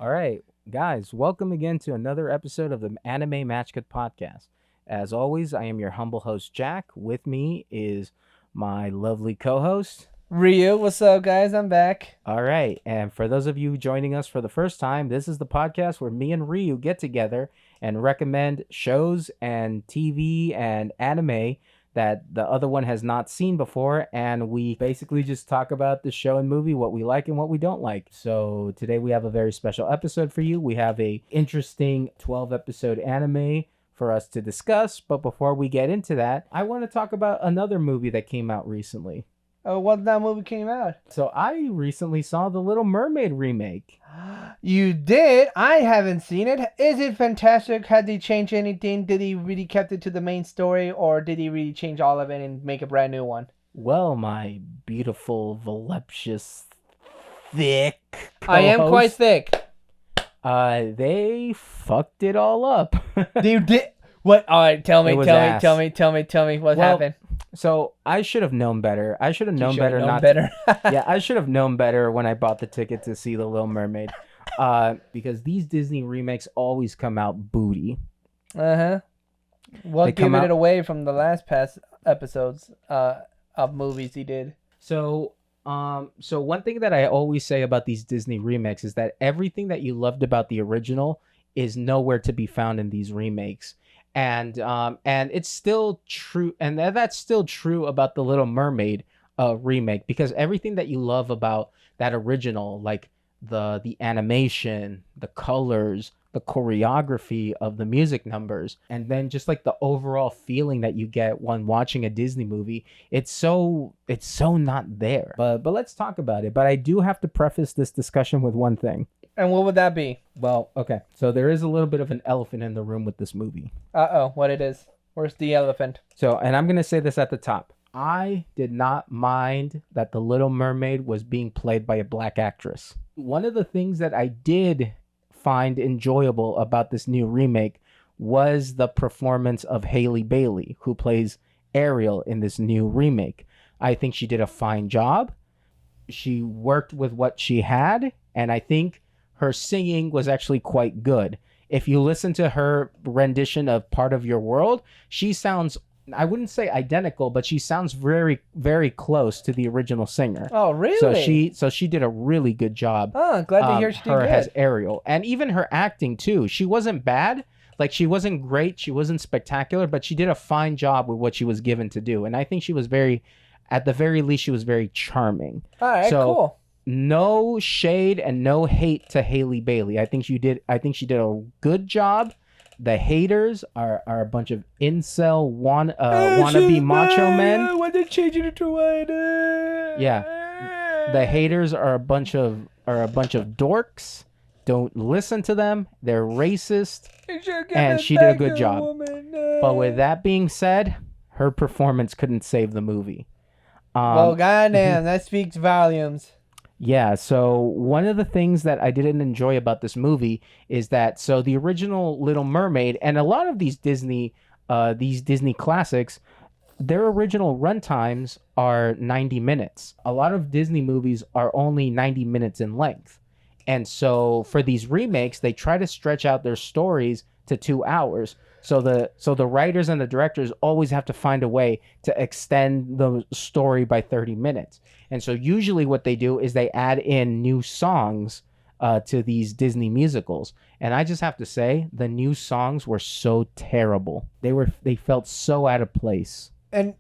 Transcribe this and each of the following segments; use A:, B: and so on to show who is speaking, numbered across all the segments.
A: All right, guys, welcome again to another episode of the Anime Match Cut podcast. As always, I am your humble host, Jack. With me is my lovely co host.
B: Ryu, what's up, guys? I'm back.
A: All right, and for those of you joining us for the first time, this is the podcast where me and Ryu get together and recommend shows and TV and anime that the other one has not seen before, and we basically just talk about the show and movie, what we like and what we don't like. So today we have a very special episode for you. We have a interesting 12 episode anime for us to discuss, but before we get into that, I want to talk about another movie that came out recently.
B: Oh, what that movie came out?
A: So I recently saw the Little Mermaid remake.
B: You did? I haven't seen it. Is it fantastic? Had they changed anything? Did he really kept it to the main story, or did he really change all of it and make a brand new one?
A: Well, my beautiful, voluptuous, thick
B: I am
A: co-host,
B: quite thick.
A: They fucked it all up.
B: You did what? All right, tell me,
A: It was
B: tell
A: ass.
B: me what
A: Well,
B: happened.
A: So I should have known better. I should have
B: You
A: known
B: should've
A: better
B: known
A: not
B: better.
A: Yeah, I should have known better when I bought the ticket to see The Little Mermaid. Because these Disney remakes always come out booty.
B: What
A: They come
B: giving
A: out-
B: it away from the last past episodes of movies he did?
A: So one thing that I always say about these Disney remakes is that everything that you loved about the original is nowhere to be found in these remakes. And it's still true, and that's still true about the Little Mermaid remake, because everything that you love about that original, like the animation, the colors, the choreography of the music numbers, and then just like the overall feeling that you get when watching a Disney movie, it's so not there. But let's talk about it. But I do have to preface this discussion with one thing.
B: And what would that be?
A: Well, okay. So there is a little bit of an elephant in the room with this movie.
B: What it is? Where's the elephant?
A: So, and I'm going to say this at the top. I did not mind that the Little Mermaid was being played by a black actress. One of the things that I did find enjoyable about this new remake was the performance of Hailey Bailey, who plays Ariel in this new remake. I think she did a fine job. She worked with what she had, and I think her singing was actually quite good. If you listen to her rendition of Part of Your World, she sounds, I wouldn't say identical, but she sounds very, very close to the original singer.
B: Oh, really?
A: So she did a really good job.
B: Oh, glad to hear she did
A: her
B: good.
A: as Ariel. And even her acting too. She wasn't bad. Like, she wasn't great, she wasn't spectacular, but she did a fine job with what she was given to do. And I think she was at the very least, she was very charming.
B: All right, cool.
A: No shade and no hate to Hailey Bailey. I think she did a good job. The haters are a bunch of incel wannabe macho men.
B: Why they changing it to white?
A: Yeah. The haters are a bunch of dorks. Don't listen to them. They're racist. And she did a good job. But with that being said, her performance couldn't save the movie.
B: Well, goddamn, that speaks volumes.
A: Yeah, so one of the things that I didn't enjoy about this movie is that, so the original Little Mermaid and a lot of these Disney classics, their original runtimes are 90 minutes. A lot of Disney movies are only 90 minutes in length. And so for these remakes, they try to stretch out their stories to 2 hours. So the writers and the directors always have to find a way to extend the story by 30 minutes. And so usually what they do is they add in new songs to these Disney musicals. And I just have to say, the new songs were so terrible. They felt so out of place.
B: And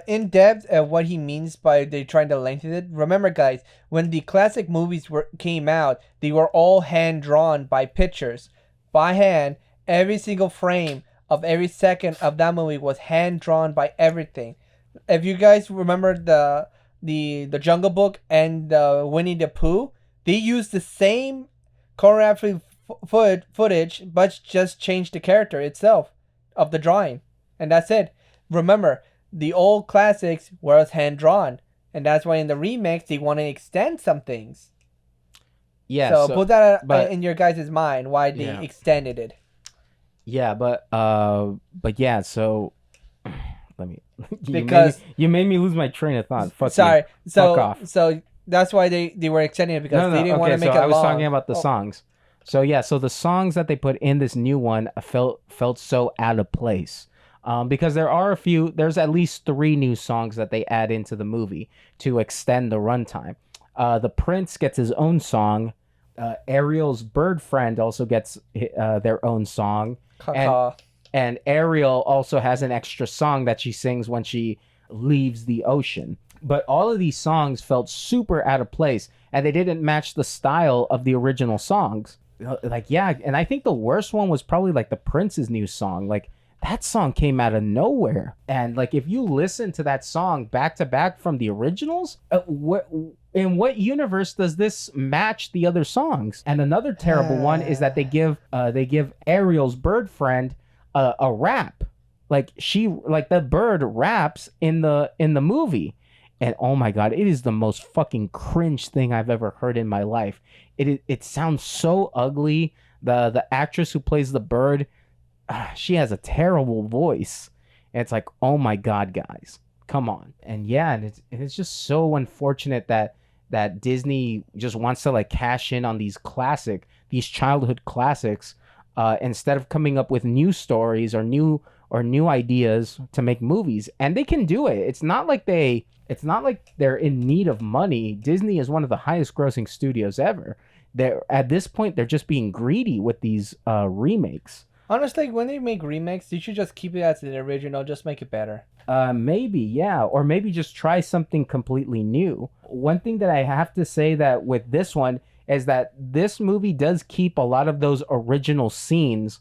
B: in depth of what he means by they trying to lengthen it. Remember, guys, when the classic movies came out, they were all hand drawn by pictures, by hand. Every single frame of every second of that movie was hand drawn by everything. If you guys remember the Jungle Book and the Winnie the Pooh, they used the same choreography footage, but just changed the character itself of the drawing, and that's it. Remember, the old classics was hand drawn, and that's why in the remakes they want to extend some things.
A: Yeah.
B: So put that in your guys' mind why they extended it.
A: Yeah, but yeah, so let me you made me lose my train of thought. Fuck off.
B: So that's why they were extending it, because they didn't want to make it long.
A: I was talking about the songs. So yeah, so the songs that they put in this new one felt so out of place. Because there's at least three new songs that they add into the movie to extend the runtime. The Prince gets his own song. Ariel's bird friend also gets their own song, and
B: Kaka.
A: Ariel also has an extra song that she sings when she leaves the ocean. But all of these songs felt super out of place, and they didn't match the style of the original songs. Like, yeah, and I think the worst one was probably like the Prince's new song. Like, that song came out of nowhere. And like, if you listen to that song back to back from the originals, in what universe does this match the other songs? And another terrible one is that they give Ariel's bird friend a rap. Like, the bird raps in the movie. And oh my god, it is the most fucking cringe thing I've ever heard in my life. It sounds so ugly. The actress who plays the bird, she has a terrible voice. And it's like, oh my god, guys, come on. And yeah, and it's just so unfortunate that Disney just wants to like cash in on these childhood classics, instead of coming up with new stories or new ideas to make movies. And they can do it. It's not like they're in need of money. Disney is one of the highest grossing studios ever. At this point, they're just being greedy with these remakes.
B: Honestly, when they make remakes, you should just keep it as the original. Just make it better.
A: Maybe, yeah. Or maybe just try something completely new. One thing that I have to say that with this one is that this movie does keep a lot of those original scenes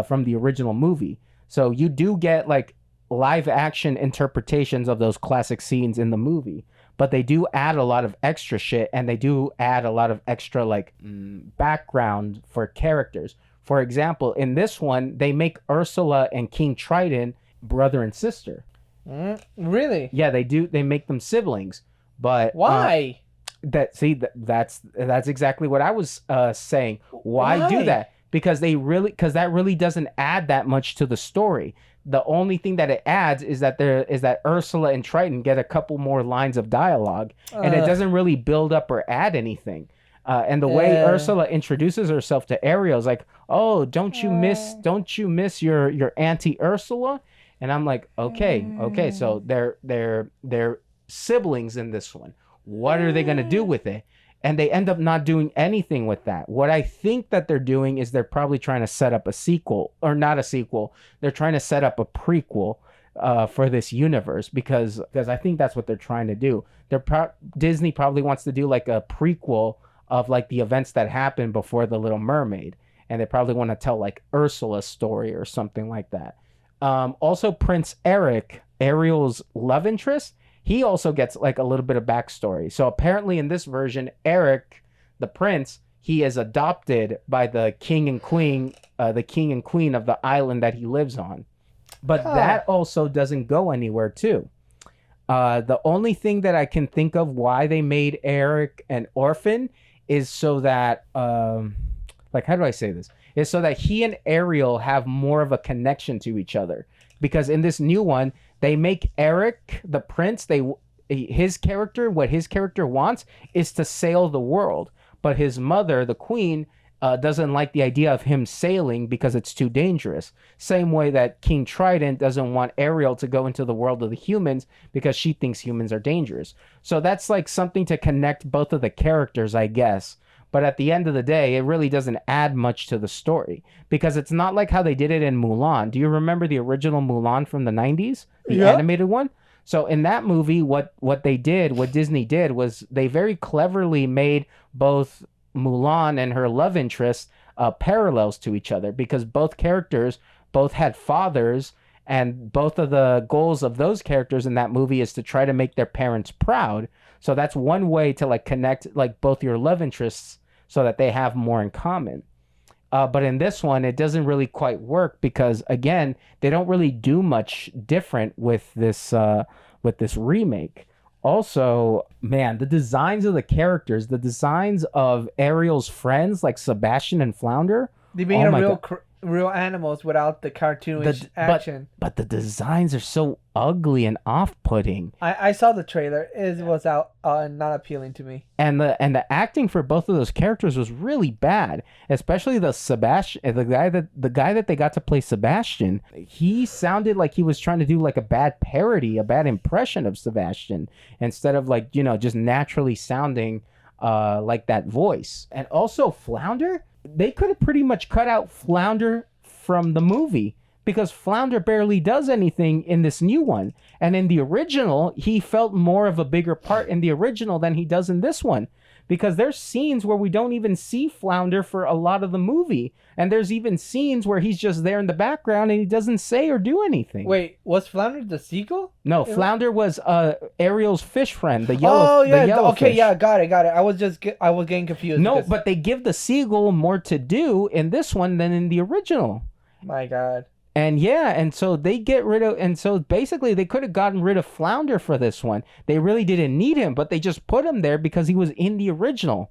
A: from the original movie. So you do get like live action interpretations of those classic scenes in the movie, but they do add a lot of extra shit, and they do add a lot of extra like background for characters. For example, in this one, they make Ursula and King Triton brother and sister.
B: Really?
A: Yeah, they do. They make them siblings. But
B: why?
A: That's exactly what I was saying. Why do that? Because that really doesn't add that much to the story. The only thing that it adds is that Ursula and Triton get a couple more lines of dialogue, and it doesn't really build up or add anything. And the way Ursula introduces herself to Ariel is like, "Oh, don't you miss your Auntie Ursula?" And I'm like, okay, so they're siblings in this one. What are they gonna do with it? And they end up not doing anything with that. What I think that they're doing is they're probably trying to set up a sequel, or not a sequel. They're trying to set up a prequel for this universe, because I think that's what they're trying to do. Disney probably wants to do like a prequel of like the events that happened before the Little Mermaid, and they probably want to tell like Ursula's story or something like that. Also, Prince Eric, Ariel's love interest, he also gets like a little bit of backstory. So apparently in this version, Eric, the prince, he is adopted by the king and queen of the island that he lives on. But that also doesn't go anywhere too. The only thing that I can think of why they made Eric an orphan is so that, like, how do I say this? Is so that he and Ariel have more of a connection to each other. Because in this new one, they make Eric, the prince, what his character wants is to sail the world. But his mother, the queen, doesn't like the idea of him sailing because it's too dangerous. Same way that King Trident doesn't want Ariel to go into the world of the humans because she thinks humans are dangerous. So that's like something to connect both of the characters, I guess. But at the end of the day, it really doesn't add much to the story, because it's not like how they did it in Mulan. Do you remember the original Mulan from the 90s? The animated one? So in that movie, what Disney did was they very cleverly made both Mulan and her love interest parallels to each other, because both characters both had fathers, and both of the goals of those characters in that movie is to try to make their parents proud. So that's one way to like connect like both your love interests so that they have more in common. But in this one, it doesn't really quite work, because again, they don't really do much different with this remake. Also, man, the designs of the characters, the designs of Ariel's friends like Sebastian and Flounder,
B: They made real animals without the cartoonish
A: The
B: action.
A: but the designs are so ugly and off-putting.
B: I saw the trailer. It was out not appealing to me.
A: And the acting for both of those characters was really bad, especially the Sebastian, the guy that they got to play Sebastian. He sounded like he was trying to do like a bad parody, a bad impression of Sebastian, instead of like, you know, just naturally sounding like that voice. And also Flounder, they could have pretty much cut out Flounder from the movie, because Flounder barely does anything in this new one. And in the original, he felt more of a bigger part in the original than he does in this one. Because there's scenes where we don't even see Flounder for a lot of the movie. And there's even scenes where he's just there in the background and he doesn't say or do anything.
B: Wait, was Flounder the seagull?
A: No, Flounder was Ariel's fish friend, the
B: yeah,
A: yellow
B: okay,
A: fish.
B: yeah, got it. I was getting confused.
A: No,
B: because...
A: but they give the seagull more to do in this one than in the original.
B: My God.
A: And yeah, and so they get rid of, and so basically they could have gotten rid of Flounder for this one. They really didn't need him, but they just put him there because he was in the original.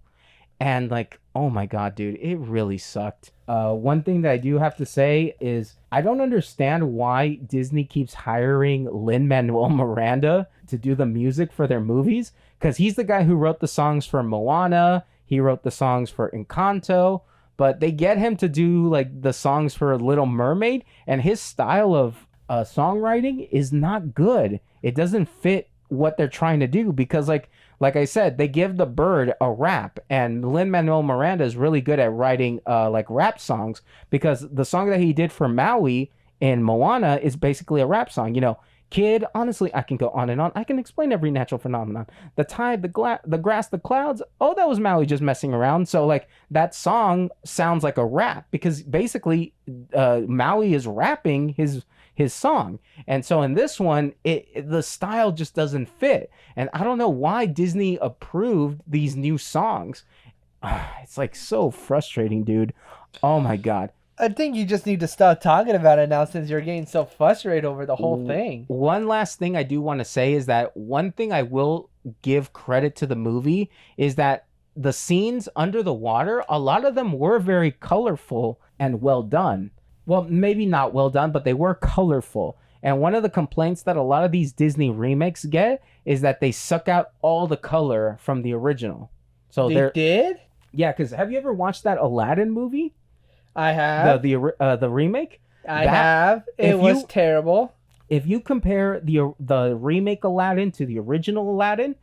A: And like, oh my God, dude, it really sucked. One thing that I do have to say is I don't understand why Disney keeps hiring Lin-Manuel Miranda to do the music for their movies, because he's the guy who wrote the songs for Moana. He wrote the songs for Encanto. But they get him to do like the songs for Little Mermaid, and his style of songwriting is not good. It doesn't fit what they're trying to do, because like I said, they give the bird a rap, and Lin-Manuel Miranda is really good at writing like rap songs, because the song that he did for Maui in Moana is basically a rap song. You know, kid, honestly, I can go on and on. I can explain every natural phenomenon. The tide, the grass, the clouds. Oh, that was Maui just messing around. So, like, that song sounds like a rap, because basically Maui is rapping his song. And so in this one, the style just doesn't fit. And I don't know why Disney approved these new songs. It's, like, so frustrating, dude. Oh, my God.
B: I think you just need to stop talking about it now, since you're getting so frustrated over the whole thing.
A: One last thing I do want to say is that one thing I will give credit to the movie is that the scenes under the water, a lot of them were very colorful and well done. Well, maybe not well done, but they were colorful. And one of the complaints that a lot of these Disney remakes get is that they suck out all the color from the original. So
B: they did?
A: Yeah, because have you ever watched that Aladdin movie?
B: I have.
A: The remake?
B: I have. It was terrible.
A: If you compare the remake Aladdin to the original Aladdin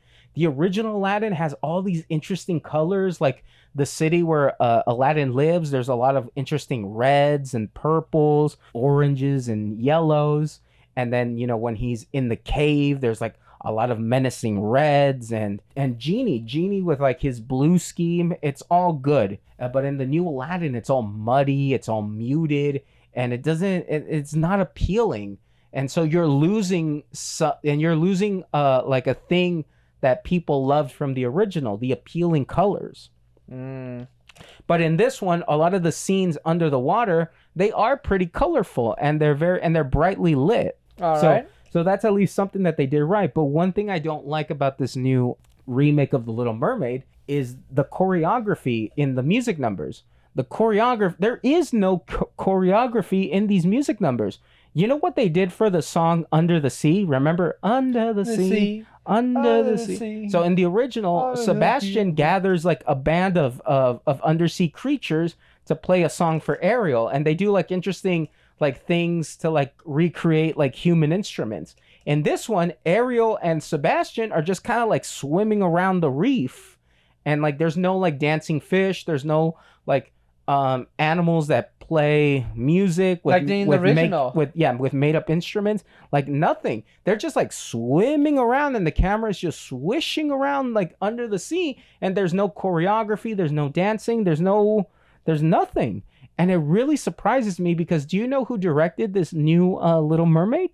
A: has all these interesting colors, like the city where Aladdin lives. There's a lot of interesting reds and purples, oranges and yellows. And then, you know, when he's in the cave, there's like a lot of menacing reds, and Genie with like his blue scheme. It's all good. But in the new Aladdin, it's all muddy, it's all muted, and it's not appealing. And so you're losing like a thing that people loved from the original, the appealing colors. But in this one, a lot of the scenes under the water, they are pretty colorful, and they're brightly lit.
B: All right.
A: So that's at least something that they did right. But one thing I don't like about this new remake of The Little Mermaid is the choreography in the music numbers. There is no choreography in these music numbers. You know what they did for the song Under the Sea? Remember? Under the sea. Under the sea. So in the original, Sebastian gathers like a band of undersea creatures to play a song for Ariel. And they do like interesting like things to like recreate like human instruments. In this one, Ariel and Sebastian are just kind of like swimming around the reef, and like there's no like dancing fish, there's no like animals that play music with
B: like the original
A: with made up instruments, like nothing. They're just like swimming around, and the camera is just swishing around like under the sea, and there's no choreography, there's no dancing, there's nothing. And it really surprises me, because do you know who directed this new Little Mermaid?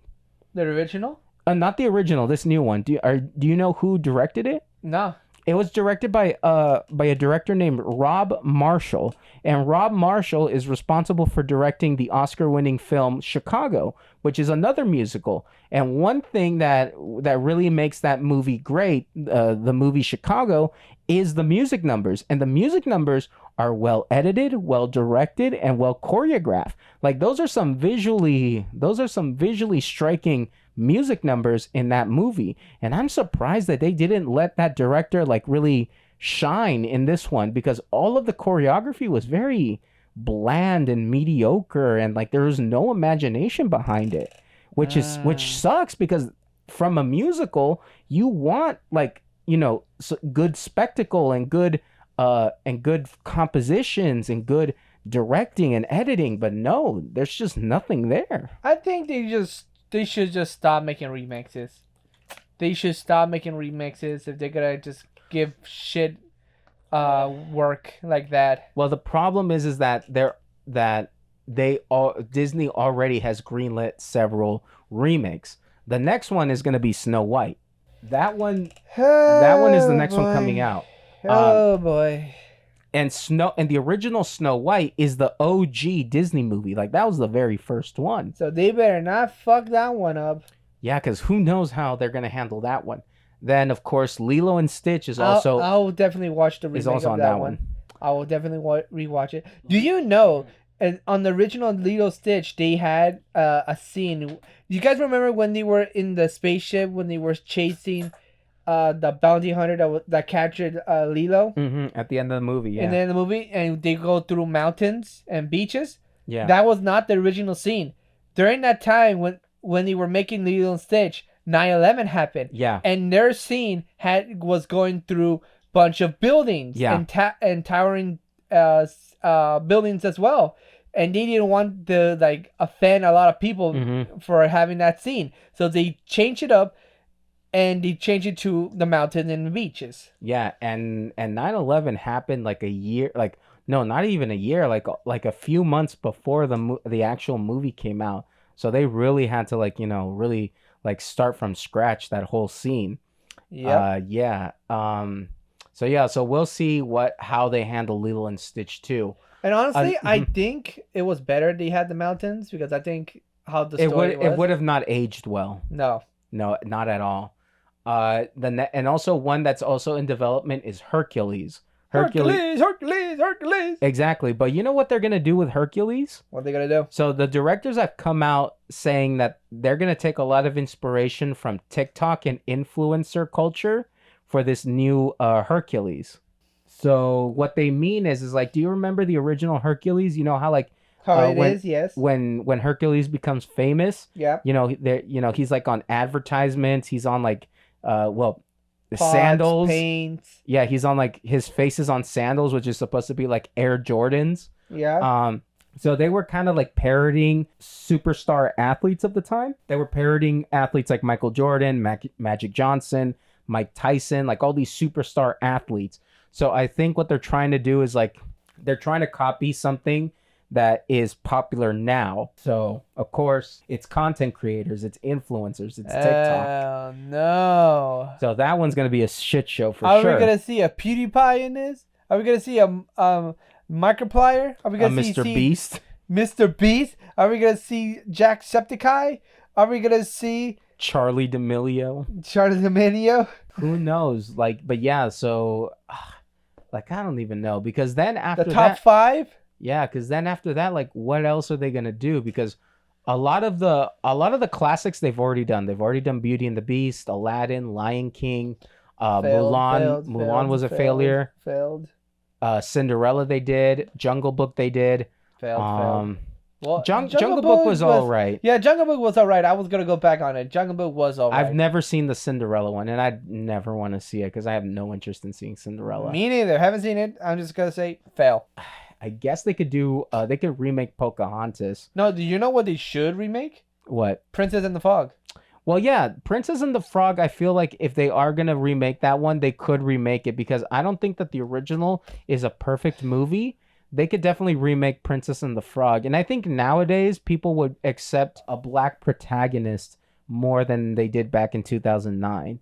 B: The original?
A: Not the original, this new one. Do you know who directed it?
B: No.
A: It was directed by a director named Rob Marshall, and Rob Marshall is responsible for directing the Oscar-winning film Chicago, which is another musical. And one thing that really makes that movie great, the movie Chicago, is the music numbers. And the music numbers are well edited, well directed, and well choreographed. Like those are some visually striking music numbers in that movie. And I'm surprised that they didn't let that director like really shine in this one, because all of the choreography was very bland and mediocre, and like there was no imagination behind it, which sucks, because from a musical you want, like, good spectacle and good compositions and good directing and editing, but no, there's just nothing there.
B: I think they should just stop making remixes. They should stop making remixes if they're gonna just give shit work like that.
A: Well, the problem is that Disney already has greenlit several remakes. The next one is going to be Snow White. That one is the next one coming out.
B: Oh boy.
A: And the original Snow White is the OG Disney movie. Like, that was the very first one.
B: So they better not fuck that one up.
A: Yeah, because who knows how they're going to handle that one. Then, of course, Lilo and Stitch is also...
B: I'll definitely watch the remake
A: is also
B: of
A: on
B: that
A: that
B: one. I will definitely rewatch it. Do you know, on the original Lilo Stitch, they had a scene... You guys remember when they were in the spaceship, when they were chasing the bounty hunter that captured Lilo?
A: Mm-hmm, at the end of the movie, yeah.
B: And then the movie, and they go through mountains and beaches?
A: Yeah.
B: That was not the original scene. During that time, when they were making Lilo and Stitch, 9/11 happened.
A: Yeah.
B: And their scene was going through bunch of buildings,
A: yeah,
B: and towering buildings as well. And they didn't want to offend a lot of people for having that scene. So they changed it up, and they changed it to the mountains and the beaches.
A: Yeah, and 9/11 happened like a year, like, no, not even a year, like a few months before the actual movie came out. So they really had to really start from scratch that whole scene.
B: Yeah.
A: So we'll see how they handle Lilo and Stitch 2.
B: And honestly, I think it was better they had the mountains, because I think how the story was.
A: It would have not aged well.
B: No,
A: not at all. And also one that's also in development is Hercules.
B: Hercules.
A: Exactly. But you know what they're going to do with Hercules?
B: What are they going to do?
A: So the directors have come out saying that they're going to take a lot of inspiration from TikTok and influencer culture for this new Hercules. So what they mean is like, do you remember the original Hercules? You know how
B: yes.
A: When Hercules becomes famous,
B: yeah.
A: He's like on advertisements. He's on
B: Pods,
A: sandals,
B: paints.
A: Yeah, he's on his face is on sandals, which is supposed to be like Air Jordans.
B: Yeah.
A: So they were kind of like parodying superstar athletes of the time. They were parodying athletes like Michael Jordan, Magic Johnson, Mike Tyson, like all these superstar athletes. So I think what they're trying to do is they're trying to copy something that is popular now. So, of course, it's content creators, it's influencers, it's TikTok.
B: Oh, no.
A: So that one's going to be a shit show for
B: sure.
A: sure.
B: Are we going to see a PewDiePie in this? Are we going to see a Markiplier? Are we going to see
A: Mr. Beast?
B: Mr. Beast? Are we going to see Jacksepticeye? Are we going to see
A: Charlie D'Amelio?
B: Who
A: knows? But yeah, so I don't even know, because then after
B: the top 5?
A: Yeah, because then after that, what else are they gonna do? Because a lot of the classics they've already done. They've already done Beauty and the Beast, Aladdin, Lion King, Mulan. Mulan was a failure.
B: Failed.
A: Cinderella they did. Jungle Book they did.
B: Failed. Well,
A: Jungle Book was all right.
B: Yeah, Jungle Book was all right. I was gonna go back on it. Jungle Book was all right.
A: I've never seen the Cinderella one, and I'd never want to see it because I have no interest in seeing Cinderella.
B: Me neither. Haven't seen it. I'm just gonna say fail.
A: I guess they could remake Pocahontas.
B: No, do you know what they should remake?
A: What?
B: Princess and the Frog.
A: Well, yeah, Princess and the Frog, I feel like if they are going to remake that one, they could remake it, because I don't think that the original is a perfect movie. They could definitely remake Princess and the Frog. And I think nowadays people would accept a black protagonist more than they did back in 2009,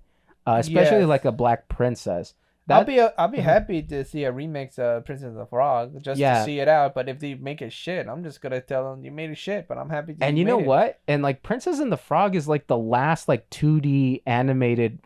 A: especially like a black princess.
B: I'll be happy to see a remake of Princess and the Frog just to see it out. But if they make it shit, I'm just gonna tell them you made it shit. But I'm happy.
A: And you know what? And Princess and the Frog is the last 2D animated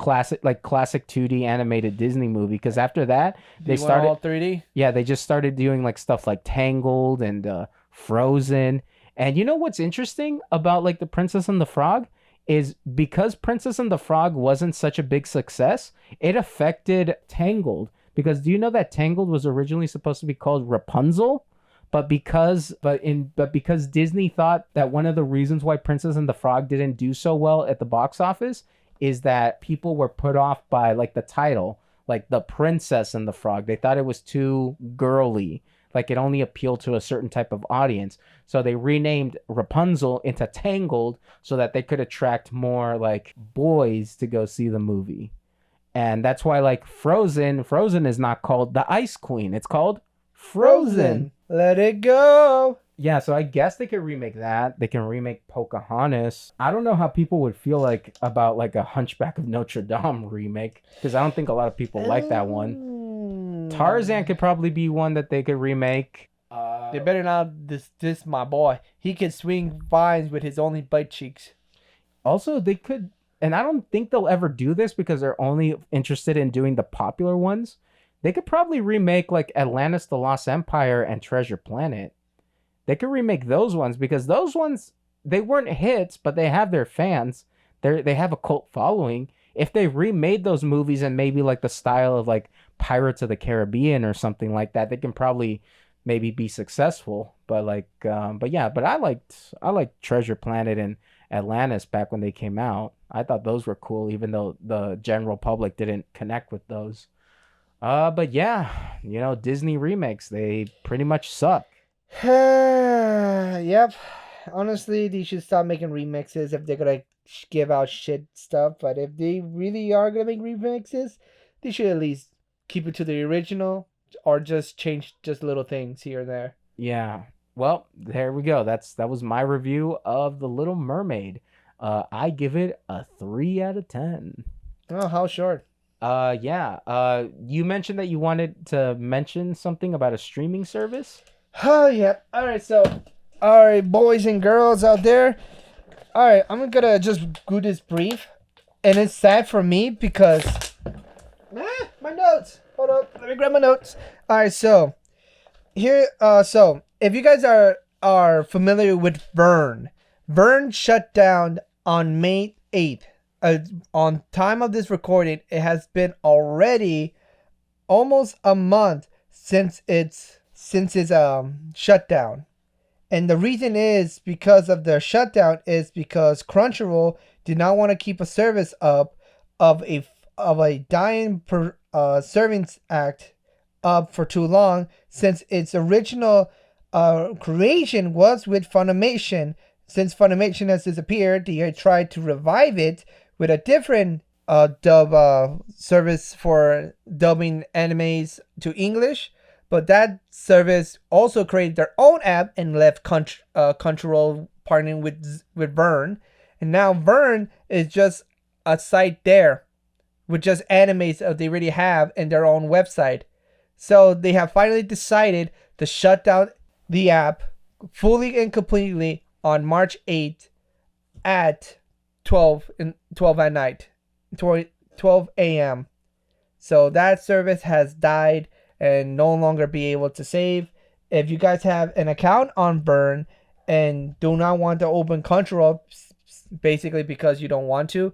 A: classic 2D animated Disney movie. Because after that,
B: Do
A: they
B: you want all
A: started,
B: 3D?
A: yeah, they just started doing like stuff like Tangled and Frozen. And you know what's interesting about like the Princess and the Frog is because Princess and the Frog wasn't such a big success, it affected Tangled. Because do you know that Tangled was originally supposed to be called Rapunzel? But because Disney thought that one of the reasons why Princess and the Frog didn't do so well at the box office is that people were put off by like the title, like the Princess and the Frog. They thought it was too girly, like it only appealed to a certain type of audience. So they renamed Rapunzel into Tangled so that they could attract more like boys to go see the movie. And that's why like Frozen is not called the Ice Queen. It's called Frozen.
B: Let it go.
A: Yeah, so I guess they could remake that. They can remake Pocahontas. I don't know how people would feel like about like a Hunchback of Notre Dame remake because I don't think a lot of people like that one. Tarzan could probably be one that they could remake.
B: They better not this my boy. He can swing vines with his only butt cheeks.
A: Also, they could, and I don't think they'll ever do this because they're only interested in doing the popular ones. They could probably remake like Atlantis the Lost Empire and Treasure Planet. They could remake those ones because those ones they weren't hits, but they have their fans. They have a cult following. If they remade those movies and maybe like the style of like Pirates of the Caribbean or something like that, they can probably maybe be successful. But I liked Treasure Planet and Atlantis back when they came out. I thought those were cool, even though the general public didn't connect with those. But yeah, Disney remakes, they pretty much suck.
B: Yep. Honestly, they should stop making remixes if they're gonna give out shit stuff. But if they really are gonna make remixes, they should at least keep it to the original or just change just little things here and there.
A: Yeah. Well, there we go. That was my review of The Little Mermaid. I give it a 3 out of 10.
B: Oh, how short?
A: Yeah. You mentioned that you wanted to mention something about a streaming service.
B: Oh, yeah. All right, boys and girls out there. All right, I'm gonna just do this brief, and it's sad for me because my notes. Hold up, let me grab my notes. All right, so here, if you guys are familiar with Vern shut down on May 8th. On time of this recording, it has been already almost a month since its shutdown. And the reason is because of the shutdown is because Crunchyroll did not want to keep a service up of a dying servings act up for too long, since its original creation was with Funimation. Since Funimation has disappeared, they tried to revive it with a different dub service for dubbing animes to English. But that service also created their own app and left Crunchyroll partnering with Vern. And now Vern is just a site there with just animes that they already have in their own website. So they have finally decided to shut down the app fully and completely on March 8th at 12 at night, 12 a.m. So that service has died and no longer be able to save. If you guys have an account on Vern and do not want to open Crunchyroll, basically because you don't want to,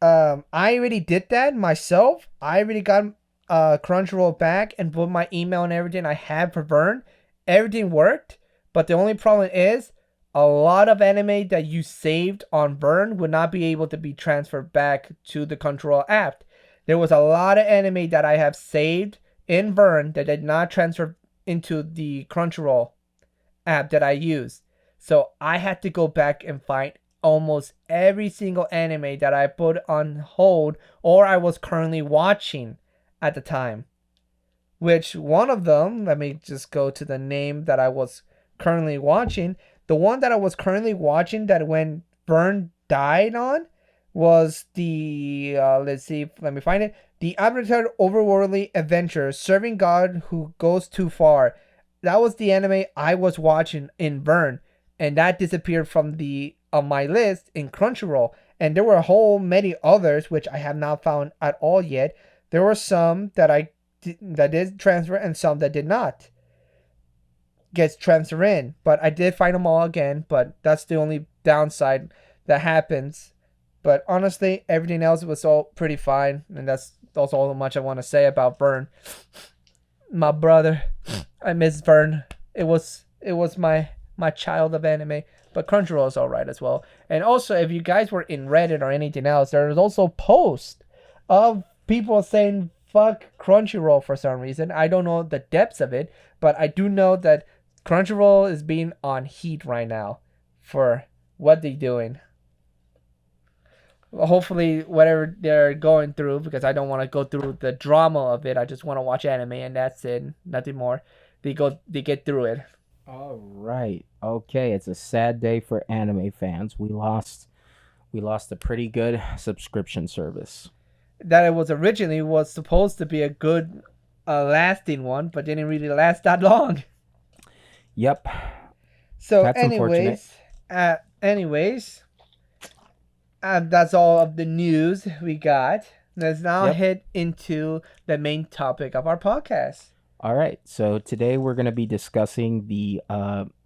B: I already did that myself. I already got Crunchyroll back and put my email and everything I had for Vern. Everything worked, but the only problem is a lot of anime that you saved on Vern would not be able to be transferred back to the Crunchyroll app. There was a lot of anime that I have saved in Vern that did not transfer into the Crunchyroll app that I used. So I had to go back and find almost every single anime that I put on hold or I was currently watching at the time. Which one of them, let me just go to the name that I was currently watching. The one that I was currently watching that when Vern died on was the, let me find it. The Avatar Overworldly Adventure, Serving God Who Goes Too Far. That was the anime I was watching in Vern, and that disappeared from the on my list in Crunchyroll, and there were a whole many others which I have not found at all yet. There were some that did transfer and some that did not get transfer in, but I did find them all again. But that's the only downside that happens. But honestly, everything else was all pretty fine, and that's all much I want to say about Vern, my brother. I miss Vern. It was my child of anime. But Crunchyroll is alright as well. And also, if you guys were in Reddit or anything else, there was also posts of people saying fuck Crunchyroll for some reason. I don't know the depths of it, but I do know that Crunchyroll is being on heat right now for what they're doing. Hopefully, whatever they're going through, because I don't want to go through the drama of it. I just want to watch anime and that's it, nothing more. They get through it.
A: All right. Okay, it's a sad day for anime fans. We lost a pretty good subscription service.
B: That it was originally was supposed to be a good, lasting one, but didn't really last that long.
A: Yep.
B: So,
A: That's unfortunate.
B: anyways, that's all of the news we got. Let's now
A: Yep.
B: head into the main topic of our podcast.
A: All right. So today we're going to be discussing the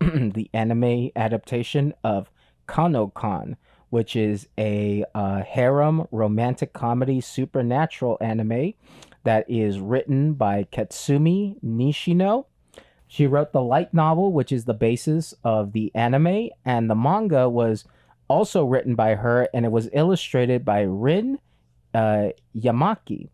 A: the anime adaptation of Kanokon, which is a harem romantic comedy supernatural anime that is written by Katsumi Nishino. She wrote the light novel, which is the basis of the anime, and the manga was also written by her, and it was illustrated by Rin Yamaki.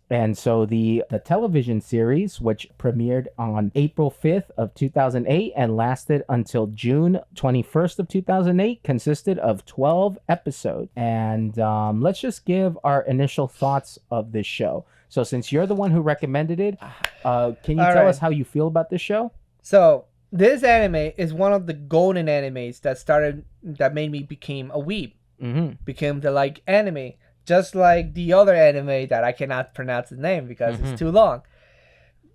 A: And so the television series, which premiered on April 5th of 2008 and lasted until June 21st of 2008, consisted of 12 episodes. And let's just give our initial thoughts of this show. So since you're the one who recommended it, can you
B: All
A: tell
B: right.
A: us how you feel about this show?
B: So this anime is one of the golden animes that made me became a weeb,
A: Mm-hmm.
B: became the like anime, just like the other anime that I cannot pronounce the name because
A: Mhm.
B: it's too long.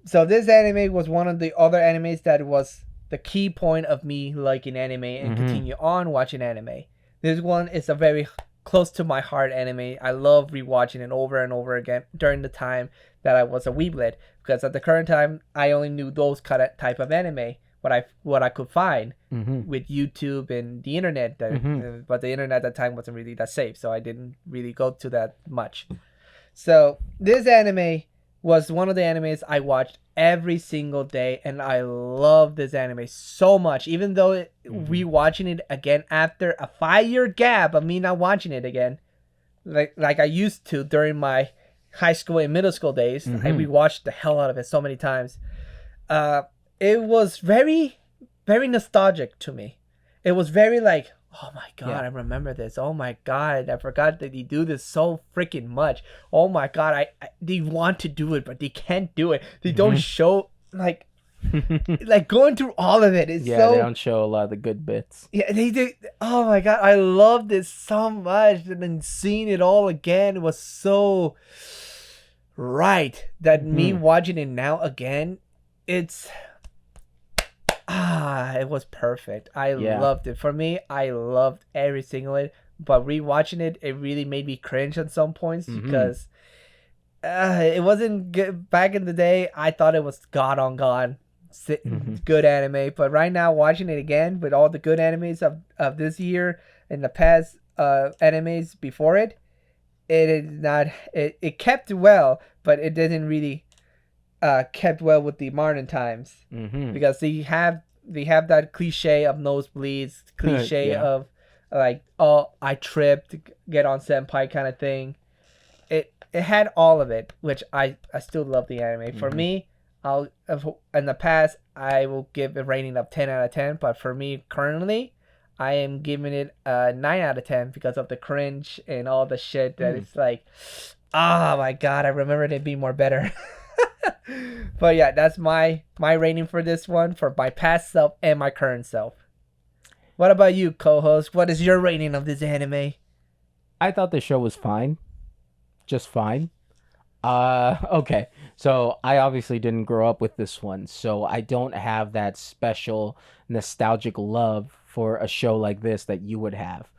B: So this anime was one of the other animes that was the key point of me liking anime and
A: Mhm.
B: continue on watching anime. This one is a very close to my heart anime. I love rewatching it over and over again during the time that I was a weeblet, because at the current time I only knew those kind of type of anime, what I could find
A: Mm-hmm.
B: with YouTube and the internet.
A: Mhm.
B: But the internet at that time wasn't really that safe, so I didn't really go to that much. So this anime was one of the animes I watched every single day, and I love this anime so much. Even though rewatching it again after a 5-year gap of me not watching it again, like I used to during my high school and middle school days, I
A: Mhm.
B: rewatched the hell out of it so many times. Uh, it was very, very nostalgic to me. It was very like, oh my god,
A: Yeah.
B: I remember this. Oh my god, I forgot that they do this so freaking much. Oh my god, they want to do it, but they can't do it. They don't
A: Mhm.
B: show like going through all of it is
A: Yeah,
B: so
A: they don't show a lot of the good bits.
B: yeah, they do. Oh my god, I love this so much, and then seeing it all again was so right that me
A: Mhm.
B: watching it now again, it's it was perfect. I
A: Yeah.
B: loved it. For me, I loved every single it. But rewatching it, it really made me cringe at some points
A: Mhm.
B: because it wasn't good back in the day. I thought it was god on god,
A: Mhm.
B: good anime. But right now, watching it again with all the good animes of this year and the past animes before it, it is not. It kept well, but it didn't really kept well with the modern times,
A: Mhm.
B: because they have that cliche of nosebleeds, cliche
A: Yeah.
B: of like, oh, I tripped, get on senpai kind of thing. It had all of it, which I still love the anime. For
A: Mhm.
B: me, in the past I will give a rating of 10 out of 10, but for me currently, I am giving it a 9 out of 10 because of the cringe and all the shit that
A: Mm.
B: it's like, oh my god, I remember it being more better. But yeah, that's my rating for this one, for my past self and my current self. What about you, co-host? What is your rating of this anime?
A: I thought the show was fine, just fine. Okay. So I obviously didn't grow up with this one, so I don't have that special nostalgic love for a show like this that you would have.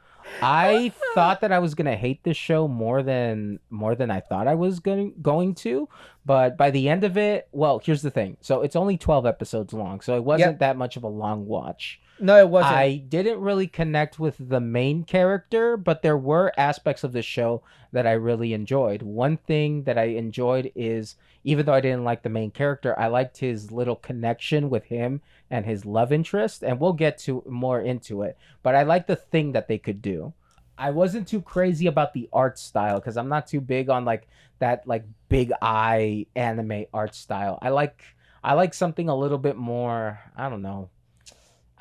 A: I thought that I was gonna hate this show more than I thought I was going to, but by the end of it, well, here's the thing. So it's only 12 episodes long, so it wasn't
B: Yep.
A: that much of a long watch.
B: No, it wasn't.
A: I didn't really connect with the main character, but there were aspects of the show that I really enjoyed. One thing that I enjoyed is, even though I didn't like the main character, I liked his little connection with him and his love interest, and we'll get to more into it. But I like the thing that they could do. I wasn't too crazy about the art style because I'm not too big on like that like big eye anime art style. I like something a little bit more, I don't know.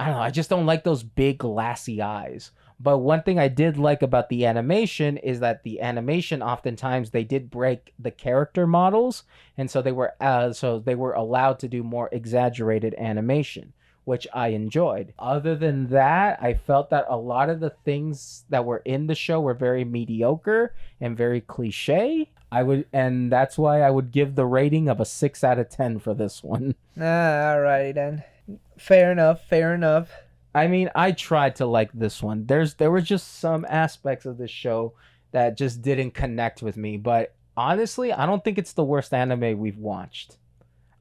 A: I just don't like those big glassy eyes. But one thing I did like about the animation is that the animation oftentimes they did break the character models, and so they were allowed to do more exaggerated animation, which I enjoyed. Other than that, I felt that a lot of the things that were in the show were very mediocre and very cliche. And that's why I would give the rating of a 6 out of 10 for this one.
B: Alrighty then. Fair enough. Fair enough.
A: I mean, I tried to like this one. There were just some aspects of this show that just didn't connect with me, but honestly, I don't think it's the worst anime we've watched.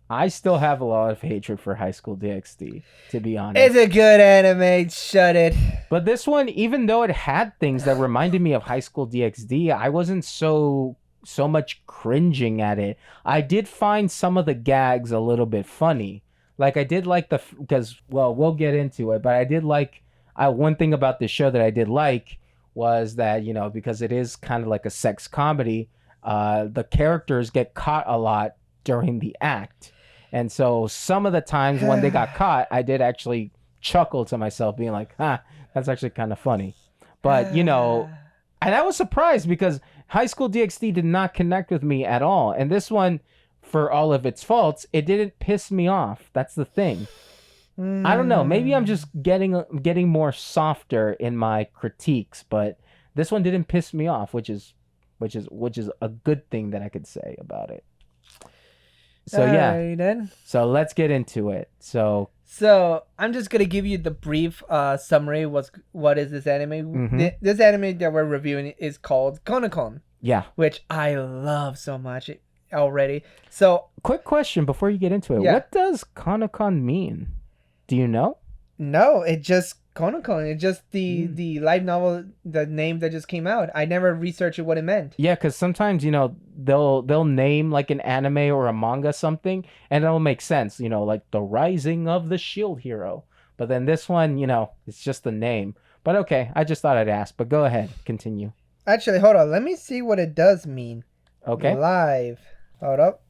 A: I still have a lot of hatred for High School DxD, to be honest.
B: It's a good anime. Shut it.
A: But this one, even though it had things that reminded me of High School DxD, I wasn't so much cringing at it. I did find some of the gags a little bit funny. Like I did like because well, we'll get into it, but I did like one thing about the show that I did like was that, because it is kind of like a sex comedy, the characters get caught a lot during the act. And so some of the times when they got caught, I did actually chuckle to myself being like, that's actually kind of funny. But, and I was surprised because High School DxD did not connect with me at all. And this one, for all of its faults, it didn't piss me off. That's the thing. I don't know. Maybe I'm just getting more softer in my critiques, but this one didn't piss me off, which is a good thing that I could say about it. So yeah.
B: Alright, then.
A: So let's get into it. So
B: I'm just gonna give you the brief summary. What is this anime?
A: Mhm.
B: This anime that we're reviewing is called Kanokon,
A: yeah.
B: which I love so much already. So
A: Quick question before you get into it.
B: Yeah.
A: What does Kanokon mean? Do you know?
B: no, it just Kanokon. It's just the light novel, the name that just came out. I never researched what it meant.
A: Yeah, because sometimes they'll name like an anime or a manga something, and it'll make sense. Like the Rising of the Shield Hero. But then this one, it's just the name. But okay, I just thought I'd ask. But go ahead, continue.
B: Actually, hold on. Let me see what it does mean.
A: Okay.
B: Live. Hold up.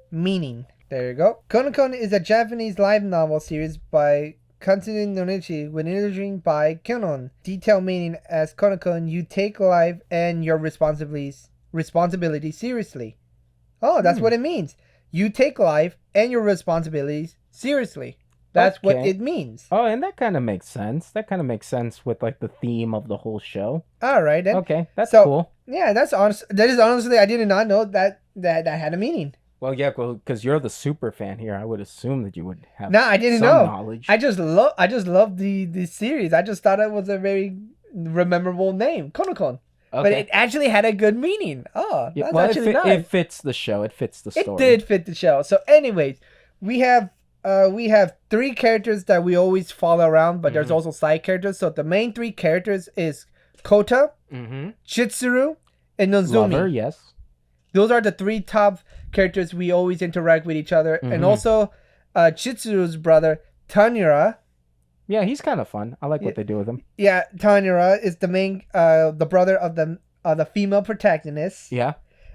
B: Meaning. There you go. Kanokon is a Japanese live novel series by Katsune Nonichi with illustrating by Kenon. Detailed meaning as Kanokon, you take life and your responsibilities seriously. Oh, that's what it means. You take life and your responsibilities seriously. That's what
A: Okay.
B: it means.
A: Oh, and that kind of makes sense. That kind of makes sense with like the theme of the whole show.
B: All right then.
A: Okay, that's
B: So-
A: cool.
B: Yeah, that's honest. That is honestly, I did not know that had a meaning.
A: Well, yeah, because you're the super fan here, I would assume that you would have
B: No, I didn't
A: some
B: know.
A: knowledge.
B: I just love the series. I just thought it was a very memorable name, Kanokon. But it actually had a good meaning. Oh,
A: Yeah,
B: that's
A: well,
B: actually
A: it
B: nice.
A: fits the show. It fits the
B: It
A: story.
B: did fit the show. So, anyways, we have three characters that we always follow around, but there's
A: Mhm.
B: also side characters. So the main three characters is Kota,
A: Mm-hmm.
B: Chitsuru, and Nozumi.
A: Lover, yes.
B: Those are the three top characters we always interact with each other.
A: Mhm.
B: And also Chitsuru's brother, Tanira.
A: Yeah, he's kind of fun. I like
B: Yeah.
A: what they do with him.
B: Yeah, Tanira is the main, the brother of the female protagonist.
A: Yeah.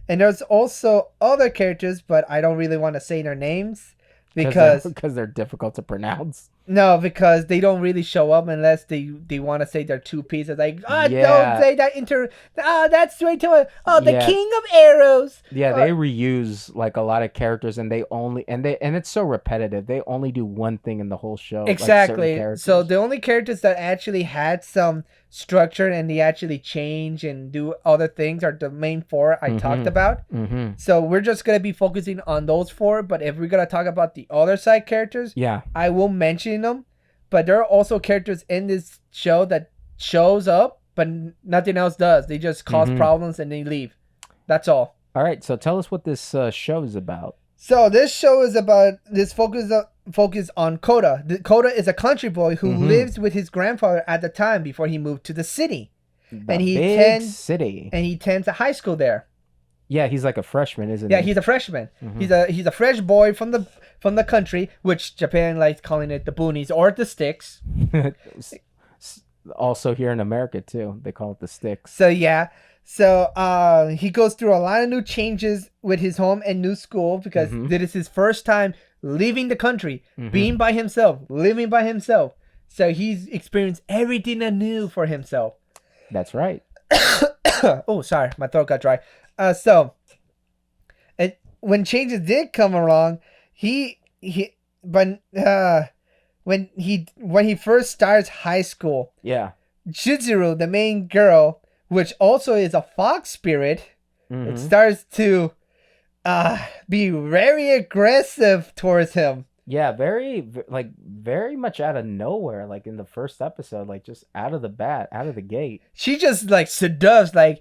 B: And there's also other characters, but I don't really want to say their names because
A: they're difficult to pronounce.
B: no, because they don't really show up unless they want to say they're two pieces. Like,
A: Yeah.
B: don't say that that's straight to it. Oh, the
A: Yeah.
B: king of arrows.
A: Yeah, they reuse like a lot of characters, and it's so repetitive. They only do one thing in the whole show. like, certain
B: Exactly.
A: characters.
B: So the only characters that actually had some structure and they actually change and do other things are the main four I talked about.
A: Mhm.
B: So we're just gonna be focusing on those four. But if we're gonna talk about the other side characters,
A: Yeah.
B: I will mention them. but there are also characters in this show that shows up, but nothing else does. They just cause problems and they leave. That's all.
A: All right, so tell us what this show is about.
B: So this show is about this focus on Kota. Kota is a country boy who lives with his grandfather at the time before he moved to the city.
A: The city.
B: And he attends a high school there.
A: Yeah, he's like a freshman, isn't he?
B: Yeah, he's a freshman. He's a fresh boy from the country, which Japan likes calling it the boonies or the sticks.
A: Also here in America too, they call it the sticks.
B: So yeah. So he goes through a lot of new changes with his home and new school because this is his first time leaving the country, being by himself, living by himself. So he's experienced everything anew for himself.
A: That's right.
B: Oh, sorry, my throat got dry. So when changes did come along, when he first starts high school,
A: yeah,
B: Chizuru, the main girl, which also is a fox spirit, it starts to be very aggressive towards him.
A: Yeah, very much out of nowhere, like in the first episode, like just out of the gate.
B: She just like seducts, like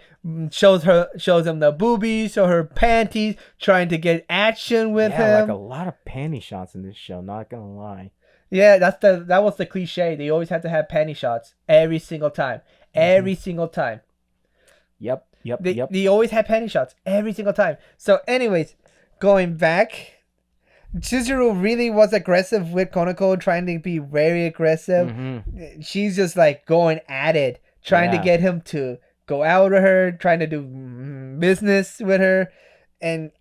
B: shows him the boobies or her panties, trying to get action with him.
A: Like a lot of panty shots in this show, not gonna lie.
B: Yeah, that was the cliche. They always had to have panty shots every single time. Every single time.
A: Yep.
B: They always had panty shots every single time. So anyways, going back, Chizuru really was aggressive with Kanokon, trying to be very aggressive. She's just like going at it, trying to get him to go out with her, trying to do business with her, and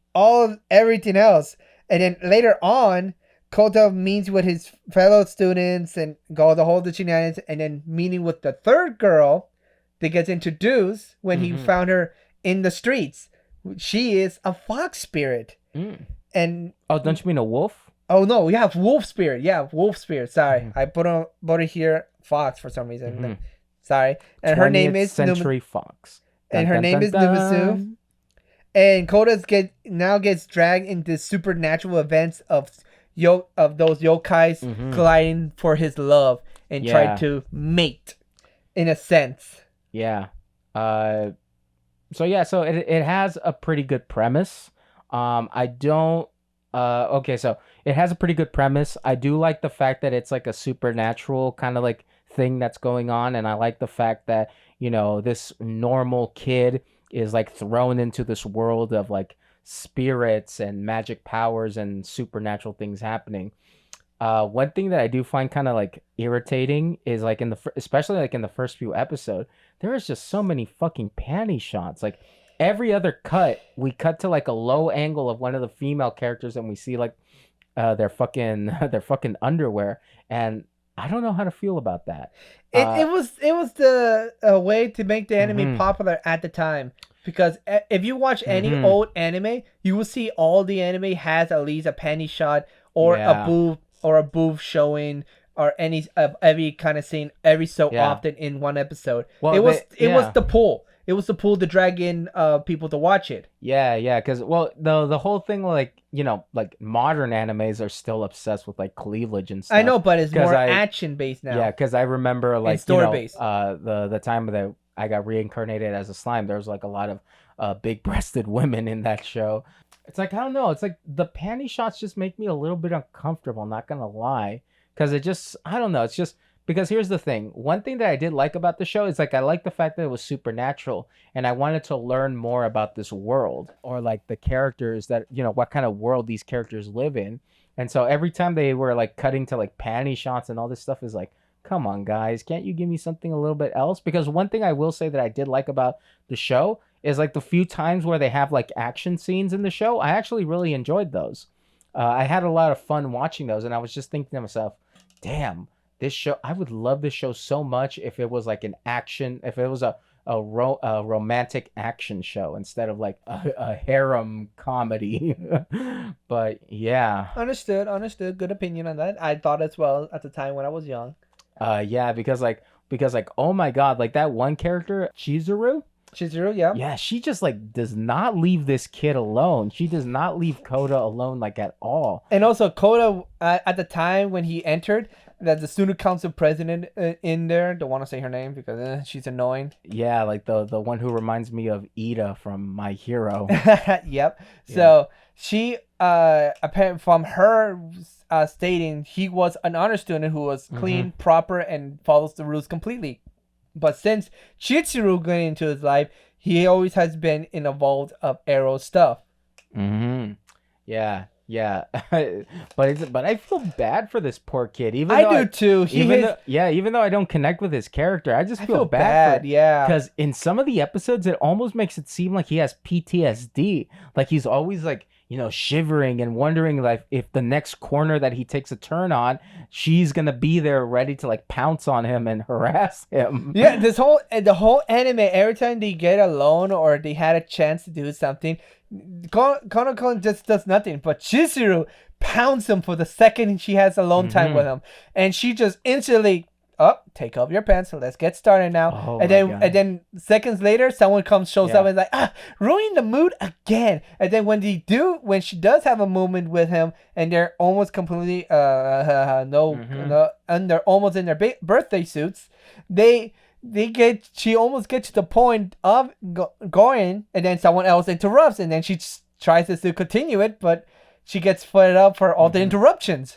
B: everything else. And then later on, Kota meets with his fellow students and go the whole shenanigans, and then meeting with the third girl that gets introduced when he found her in the streets. She is a fox spirit. And
A: don't you mean a wolf?
B: Oh no, we have wolf spirit. Yeah, wolf spirit. Sorry, I put it here fox for some reason. Sorry, and her name is
A: Century Fox.
B: And her name is Numasu. And Kota gets dragged into supernatural events of those yokais colliding for his love and try to mate, in a sense.
A: Yeah. So it has a pretty good premise. So it has a pretty good premise. I do like the fact that it's like a supernatural kind of like thing that's going on, and I like the fact that, this normal kid is like thrown into this world of like spirits and magic powers and supernatural things happening. One thing that I do find kind of like irritating is like especially like in the first few episodes, there is just so many fucking panty shots. Like every other cut, we cut to like a low angle of one of the female characters, and we see like their fucking underwear, and I don't know how to feel about that.
B: It was the way to make the anime popular at the time. Because if you watch any old anime, you will see all the anime has at least a panty shot or a boob showing or every kind of scene every so often in one episode. Well, it was the pull. It was the pull to drag in people to watch it.
A: Yeah, because the whole thing, like, like modern animes are still obsessed with like cleavage and stuff.
B: I know, but it's more action based now.
A: Yeah, because I remember like
B: story based.
A: The time that I got reincarnated as a slime, there was like a lot of big-breasted women in that show. It's like, I don't know, it's like the panty shots just make me a little bit uncomfortable, not gonna lie, because it just, I don't know, it's just because here's the thing. One thing that I did like about the show is like I like the fact that it was supernatural, and I wanted to learn more about this world, or like the characters that, what kind of world these characters live in. And so every time they were like cutting to like panty shots and all this stuff is like, come on, guys, can't you give me something a little bit else? Because one thing I will say that I did like about the show is like the few times where they have like action scenes in the show, I actually really enjoyed those. I had a lot of fun watching those, and I was just thinking to myself, damn, this show, I would love this show so much if it was like an action, if it was a romantic action show instead of like a harem comedy. But yeah.
B: Understood. Good opinion on that. I thought as well at the time when I was young.
A: Yeah, because oh my god, like that one character, Chizuru, yeah, she just like does not leave this kid alone. She does not leave Kota alone like at all.
B: And also Kota at the time when he entered, That's the student council president in there. Don't want to say her name because she's annoying.
A: Yeah, like the one who reminds me of Ida from My Hero.
B: Yep.
A: Yeah.
B: So she apparent from her stating he was an honor student who was
A: Mm-hmm.
B: clean, proper, and follows the rules completely. But since Chitsuru got into his life, he always has been involved of arrow stuff.
A: Mm-hmm. Yeah, yeah. But I feel bad for this poor kid.
B: I do too.
A: Even though I don't connect with his character, I just
B: I
A: feel
B: feel
A: bad
B: bad. Yeah.
A: because in some of the episodes it almost makes it seem like he has PTSD. Like he's always like, shivering and wondering like if the next corner that he takes a turn on, she's gonna be there ready to like pounce on him and harass him.
B: Yeah, the whole anime. Every time they get alone or they had a chance to do something, Kanokon just does nothing. But Chizuru pounds him for the second she has alone time with him, and she just instantly, take off your pants. Let's get started now.
A: Oh
B: and
A: my
B: then
A: God.
B: and then seconds later, someone shows up and is like, ruin the mood again. And then when she does have a moment with him, and they're almost completely and they're almost in their birthday suits, she almost gets to the point of going, and then someone else interrupts, and then she tries to continue it, but she gets fed up for all the interruptions.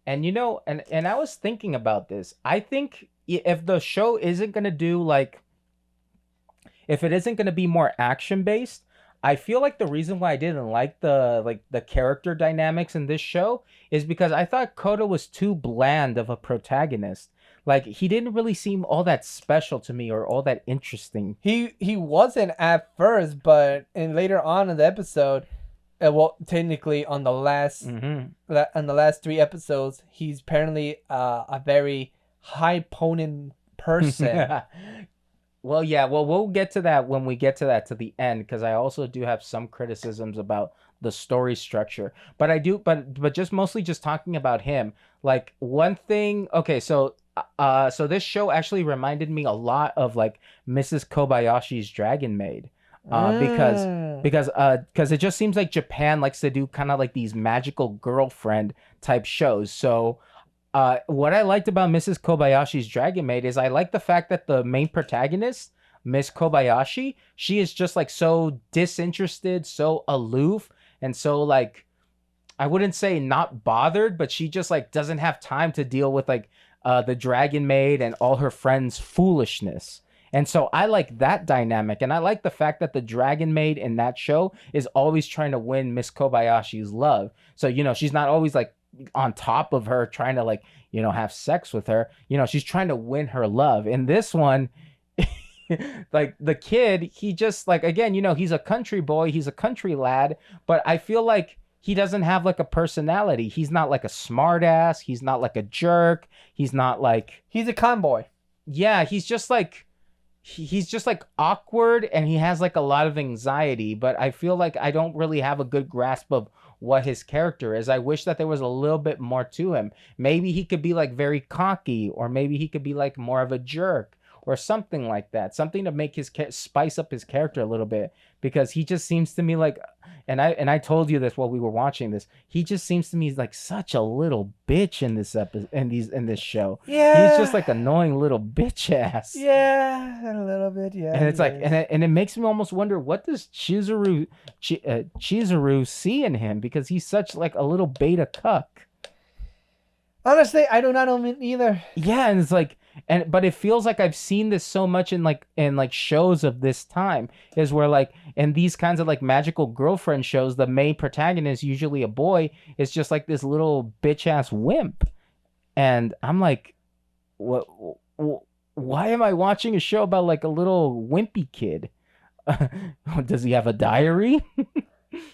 A: And and I was thinking about this. I think if the show isn't gonna do like, if it isn't gonna be more action based, I feel like the reason why I didn't like the character dynamics in this show is because I thought Koda was too bland of a protagonist. Like he didn't really seem all that special to me or all that interesting.
B: He wasn't at first, but later on in the episode, well, technically on the last on the last 3 episodes, he's apparently a very high potent person.
A: Well, yeah. Well, we'll get to that when we get to the end, because I also do have some criticisms about the story structure. But I do, but just mostly just talking about him. Like one thing. Okay, so this show actually reminded me a lot of like Mrs. Kobayashi's Dragon Maid. Because it just seems like Japan likes to do kind of like these magical girlfriend type shows. So what I liked about Mrs. Kobayashi's Dragon Maid is I like the fact that the main protagonist, Miss Kobayashi, she is just like so disinterested, so aloof, and so like I wouldn't say not bothered, but she just like doesn't have time to deal with like the Dragon Maid and all her friends' foolishness. And so I like that dynamic, and I like the fact that the Dragon Maid in that show is always trying to win Miss Kobayashi's love. So she's not always like on top of her trying to like have sex with her. She's trying to win her love. In this one, like the kid, he just like, again, he's a country boy, he's a country lad, but I feel like he doesn't have like a personality. He's not like a smart ass, he's not like a jerk, he's not like,
B: He's a convoy.
A: yeah, he's just like awkward, and he has like a lot of anxiety, but I feel like I don't really have a good grasp of what his character is. I wish that there was a little bit more to him. Maybe he could be like very cocky, or maybe he could be like more of a jerk or something like that. Something to make his spice up his character a little bit, because he just seems to me like, and I told you this while we were watching this. He just seems to me like such a little bitch in this episode, in this show.
B: Yeah.
A: He's just like annoying little bitch ass.
B: Yeah, a little bit. Yeah.
A: And it's like, and it makes me almost wonder, what does Chizuru see in him, because he's such like a little beta cuck.
B: Honestly, I do not know either.
A: Yeah, and it's like, but it feels like I've seen this so much in shows of this time, is where like in these kinds of like magical girlfriend shows, the main protagonist, usually a boy, is just like this little bitch ass wimp, and I'm like, what? Why am I watching a show about like a little wimpy kid? Does he have a diary?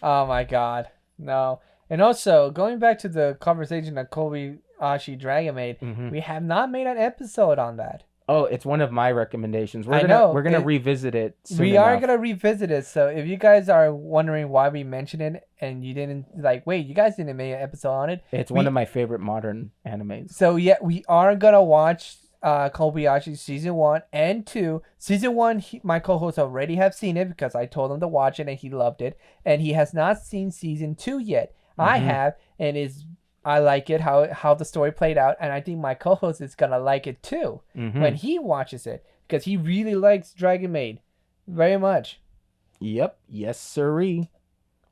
B: Oh my god, no. And also, going back to the conversation that Kobayashi Dragon made, we have not made an episode on that.
A: Oh, it's one of my recommendations. We're gonna revisit it soon
B: We
A: enough.
B: are gonna revisit it. So if you guys are wondering why we mentioned it and you didn't wait, you guys didn't make an episode on it.
A: It's one of my favorite modern animes.
B: So yeah, we are gonna watch Kobayashi season 1 and 2. Season 1, my co-hosts already have seen it because I told him to watch it and he loved it. And he has not seen season 2 yet. I have, and is I like it how the story played out, and I think my co-host is gonna like it too when he watches it because he really likes Dragon Maid very much.
A: Yep. Yes, sirree.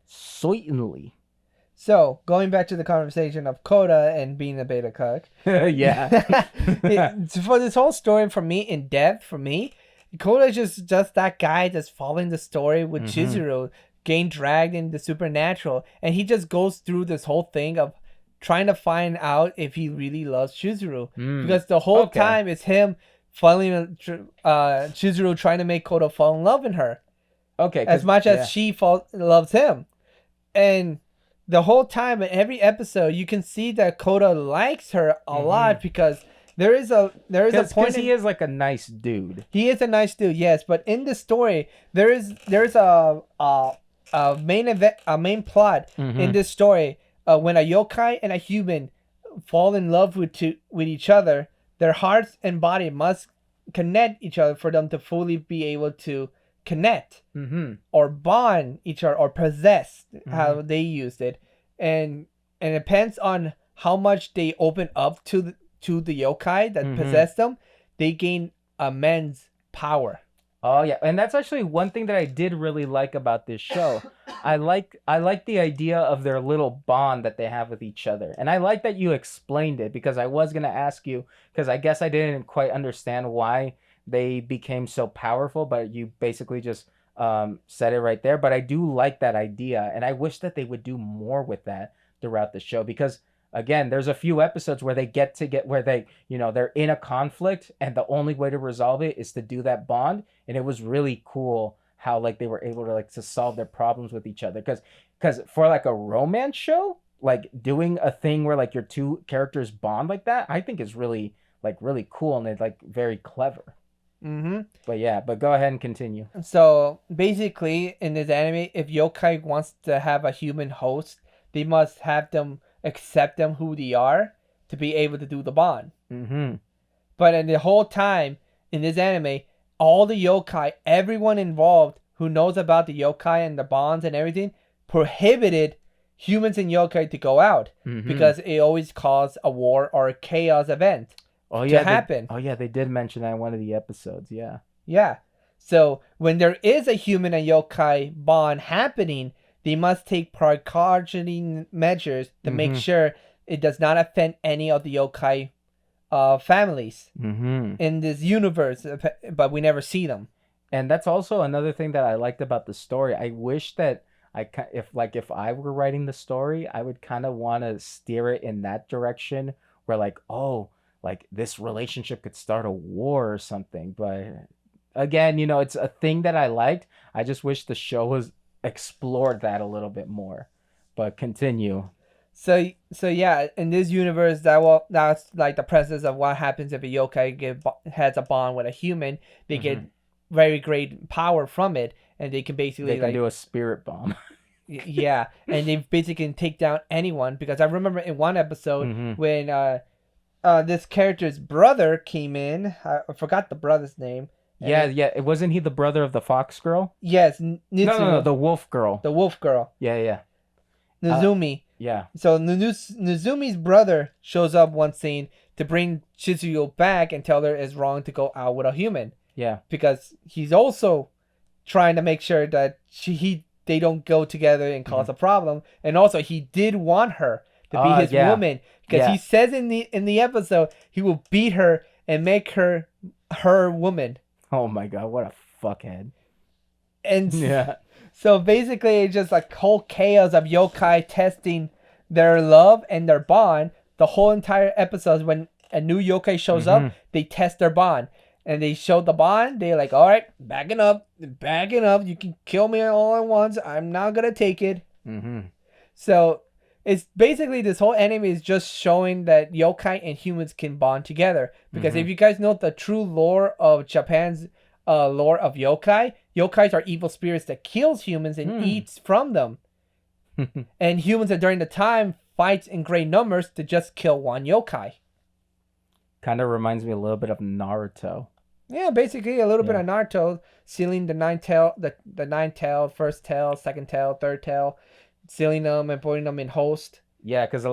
A: Certainly.
B: So going back to the conversation of Koda and being a beta cuck,
A: Yeah.
B: for this whole story for me in depth for me, Koda is just that guy that's following the story with Chizuru getting dragged into supernatural, and he just goes through this whole thing of trying to find out if he really loves Chizuru because the whole time it's him falling Chizuru trying to make Koda fall in love with her as much as she loves him, and the whole time in every episode you can see that Koda likes her a lot because there is a point
A: he is like a nice dude.
B: He is a nice dude, yes, but in the story there's a main plot in this story. When a yokai and a human fall in love with each other, their hearts and body must connect each other for them to fully be able to connect or bond each other or possess, how they used it, and it depends on how much they open up to the yokai that possess them, they gain immense power.
A: Oh yeah, and that's actually one thing that I did really like about this show. I like the idea of their little bond that they have with each other, and I like that you explained it because I was gonna ask you because I guess I didn't quite understand why they became so powerful, but you basically just said it right there. But I do like that idea, and I wish that they would do more with that throughout the show because again, there's a few episodes where where they, they're in a conflict and the only way to resolve it is to do that bond. And it was really cool how like they were able to like to solve their problems with each other. Cause for like a romance show, like doing a thing where like your two characters bond like that, I think is really cool and it's like very clever. But go ahead and continue.
B: So basically in this anime, if yokai wants to have a human host, they must have them accept them who they are to be able to do the bond. But in the whole time in this anime, all the yokai, everyone involved who knows about the yokai and the bonds and everything, prohibited humans and yokai to go out because it always caused a war or a chaos event to happen.
A: They did mention that in one of the episodes.
B: Yeah. So when there is a human and yokai bond happening, they must take precautionary measures to make sure it does not offend any of the yokai families in this universe, but we never see them.
A: And that's also another thing that I liked about the story. I wish that if I were writing the story, I would kind of want to steer it in that direction where like this relationship could start a war or something. But again, it's a thing that I liked. I just wish the show was explored that a little bit more. But continue.
B: So yeah, in this universe, that's like the process of what happens if a yokai has a bond with a human. They get very great power from it, and they can basically
A: do a spirit bomb.
B: Yeah, and they basically can take down anyone. Because I remember in one episode when this character's brother came in. I forgot the brother's name.
A: Yeah. Wasn't he the brother of the fox girl?
B: Yes,
A: No, the wolf girl.
B: The wolf girl.
A: Yeah.
B: Nozumi.
A: Yeah.
B: So Nozumi's brother shows up one scene to bring Chizuru back and tell her it's wrong to go out with a human.
A: Yeah.
B: Because he's also trying to make sure that they don't go together and cause a problem. And also he did want her to be his woman. Because he says in the episode he will beat her and make her woman.
A: Oh my god, what a fuckhead.
B: And so basically it's just like whole chaos of yokai testing their love and their bond. The whole entire episode, when a new yokai shows up, they test their bond. And they show the bond. They're like, all right, backing up. You can kill me all at once. I'm not going to take it. So it's basically this whole anime is just showing that yokai and humans can bond together. Because if you guys know the true lore of Japan's lore of yokais are evil spirits that kills humans and eats from them. And humans that during the time fights in great numbers to just kill one yokai.
A: Kind of reminds me a little bit of Naruto.
B: Yeah, basically a little bit of Naruto, sealing the nine tail, first tail, second tail, third tail, sealing them and putting them in host
A: Yeah, because a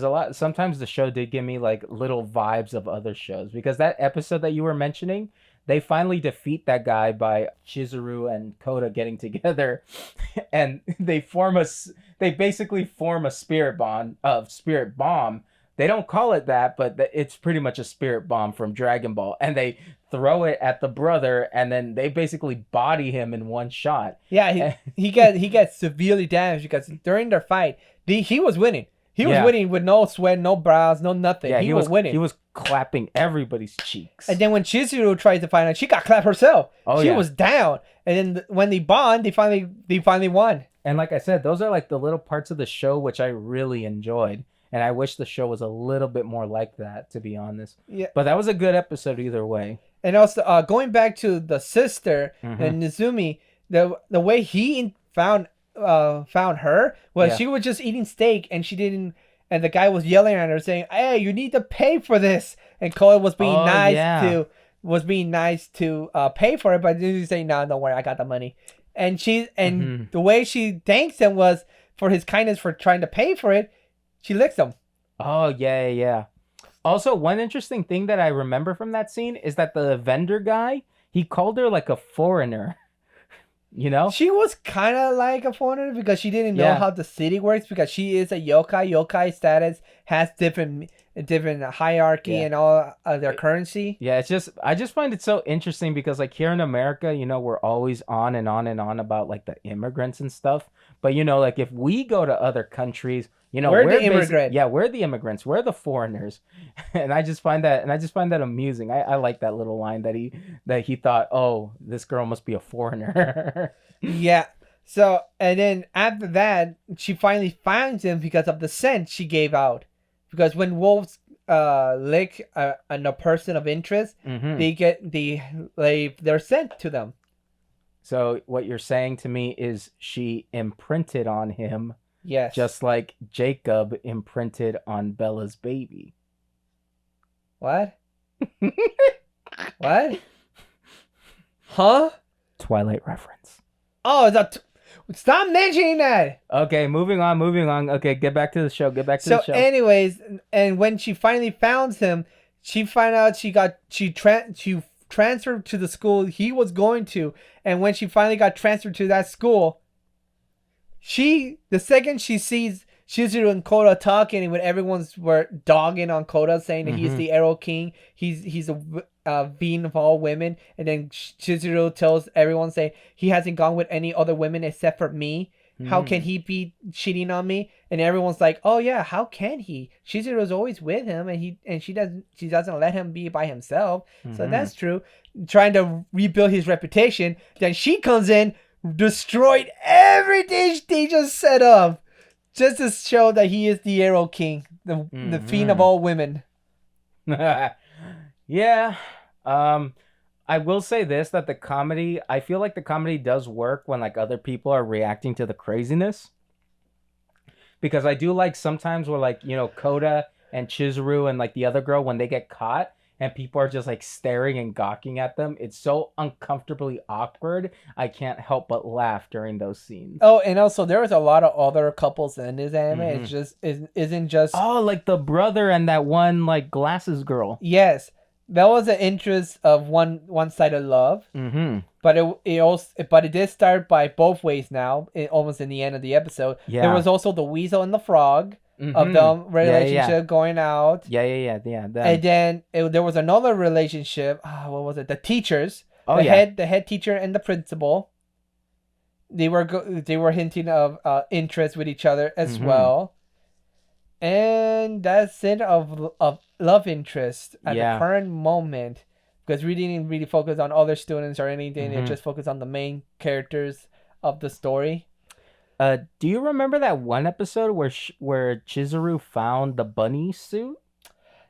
A: lot sometimes the show did give me like little vibes of other shows because that episode that you were mentioning, they finally defeat that guy by Chizuru and Koda getting together, and they basically form a spirit bomb. They don't call it that, but it's pretty much a spirit bomb from Dragon Ball, and they throw it at the brother, and then they basically body him in one shot.
B: Yeah, he got severely damaged because during their fight, he was winning. He was
A: Yeah.
B: winning with no sweat, no brows, no nothing.
A: Yeah,
B: he was winning.
A: he was clapping everybody's cheeks.
B: And then when Chizuru tried to find out, she got clapped herself.
A: Oh,
B: she
A: yeah.
B: was down. And then when they bond, they finally won.
A: And like I said, those are like the little parts of the show which I really enjoyed. And I wish the show was a little bit more like that, to be honest.
B: Yeah.
A: But that was a good episode either way.
B: And also, going back to the sister
A: Mhm.
B: and Nizumi, the way he found her was
A: Yeah.
B: she was just eating steak and she didn't. And the guy was yelling at her saying, "Hey, you need to pay for this." And Cole was being
A: Oh,
B: nice
A: yeah.
B: to pay for it, but didn't say, "No, don't worry, I got the money." And
A: Mhm.
B: the way she thanks him was for his kindness for trying to pay for it. She licks him.
A: Oh, yeah, yeah. Also, one interesting thing that I remember from that scene is that the vendor guy, he called her like a foreigner. You know?
B: She was kind of like a foreigner because she didn't know
A: Yeah.
B: how the city works because she is a yokai. Yokai status has different hierarchy
A: Yeah.
B: and all their currency.
A: Yeah, I just find it so interesting because like here in America, we're always on and on and on about like the immigrants and stuff. But like if we go to other countries,
B: We're the
A: basi-
B: immigrant.
A: Yeah, we're the immigrants. We're the foreigners. And I just find that amusing. I like that little line that he thought, "Oh, this girl must be a foreigner."
B: Yeah. So, and then after that, she finally finds him because of the scent she gave out. Because when wolves lick a person of interest,
A: Mhm.
B: they're sent to them.
A: So what you're saying to me is she imprinted on him
B: Yes.
A: just like Jacob imprinted on Bella's baby.
B: What? What? Huh?
A: Twilight reference.
B: Oh, stop mentioning that.
A: Okay, moving on. Okay, get back to the show.
B: So, anyways, and when she finally found him, she found out she transferred to the school he was going to, and when she finally got transferred to that school, the second she sees Shizuru and Koda talking, when everyone's were dogging on Koda, saying that he's
A: Mhm.
B: the Arrow King, he's a being of all women, and then Shizuru tells everyone, say he hasn't gone with any other women except for me. How can he be cheating on me? And everyone's like, "Oh yeah, how can he? Shizuru's always with him, and she doesn't let him be by himself." So
A: Mhm.
B: that's true. Trying to rebuild his reputation. Then she comes in, destroyed everything they just set up, just to show that he is the Arrow King, the fiend of
A: Mhm.
B: all women.
A: Yeah. I will say this, that I feel like the comedy does work when like other people are reacting to the craziness. Because I do like sometimes where like, Koda and Chizuru and like the other girl, when they get caught and people are just like staring and gawking at them, it's so uncomfortably awkward. I can't help but laugh during those scenes.
B: Oh, and also there was a lot of other couples in this anime.
A: Mhm.
B: It's just isn't just
A: Oh, like the brother and that one like glasses girl.
B: yes. That was an interest of one-sided love,
A: Mm-hmm.
B: but it did start by both ways now. Almost in the end of the episode,
A: Yeah.
B: there was also the weasel and the frog of
A: Mhm.
B: them relationship going out,
A: Yeah.
B: and
A: Them.
B: then there was another relationship. What was it? The teachers,
A: Oh,
B: the
A: yeah.
B: head teacher and the principal. They were hinting of interest with each other as
A: Mhm.
B: well. And that's it of love interest at
A: Yeah.
B: the current moment, because we didn't really focus on other students or anything. It
A: Mhm.
B: just focused on the main characters of the story.
A: Do you remember that one episode where Chizuru found the bunny suit?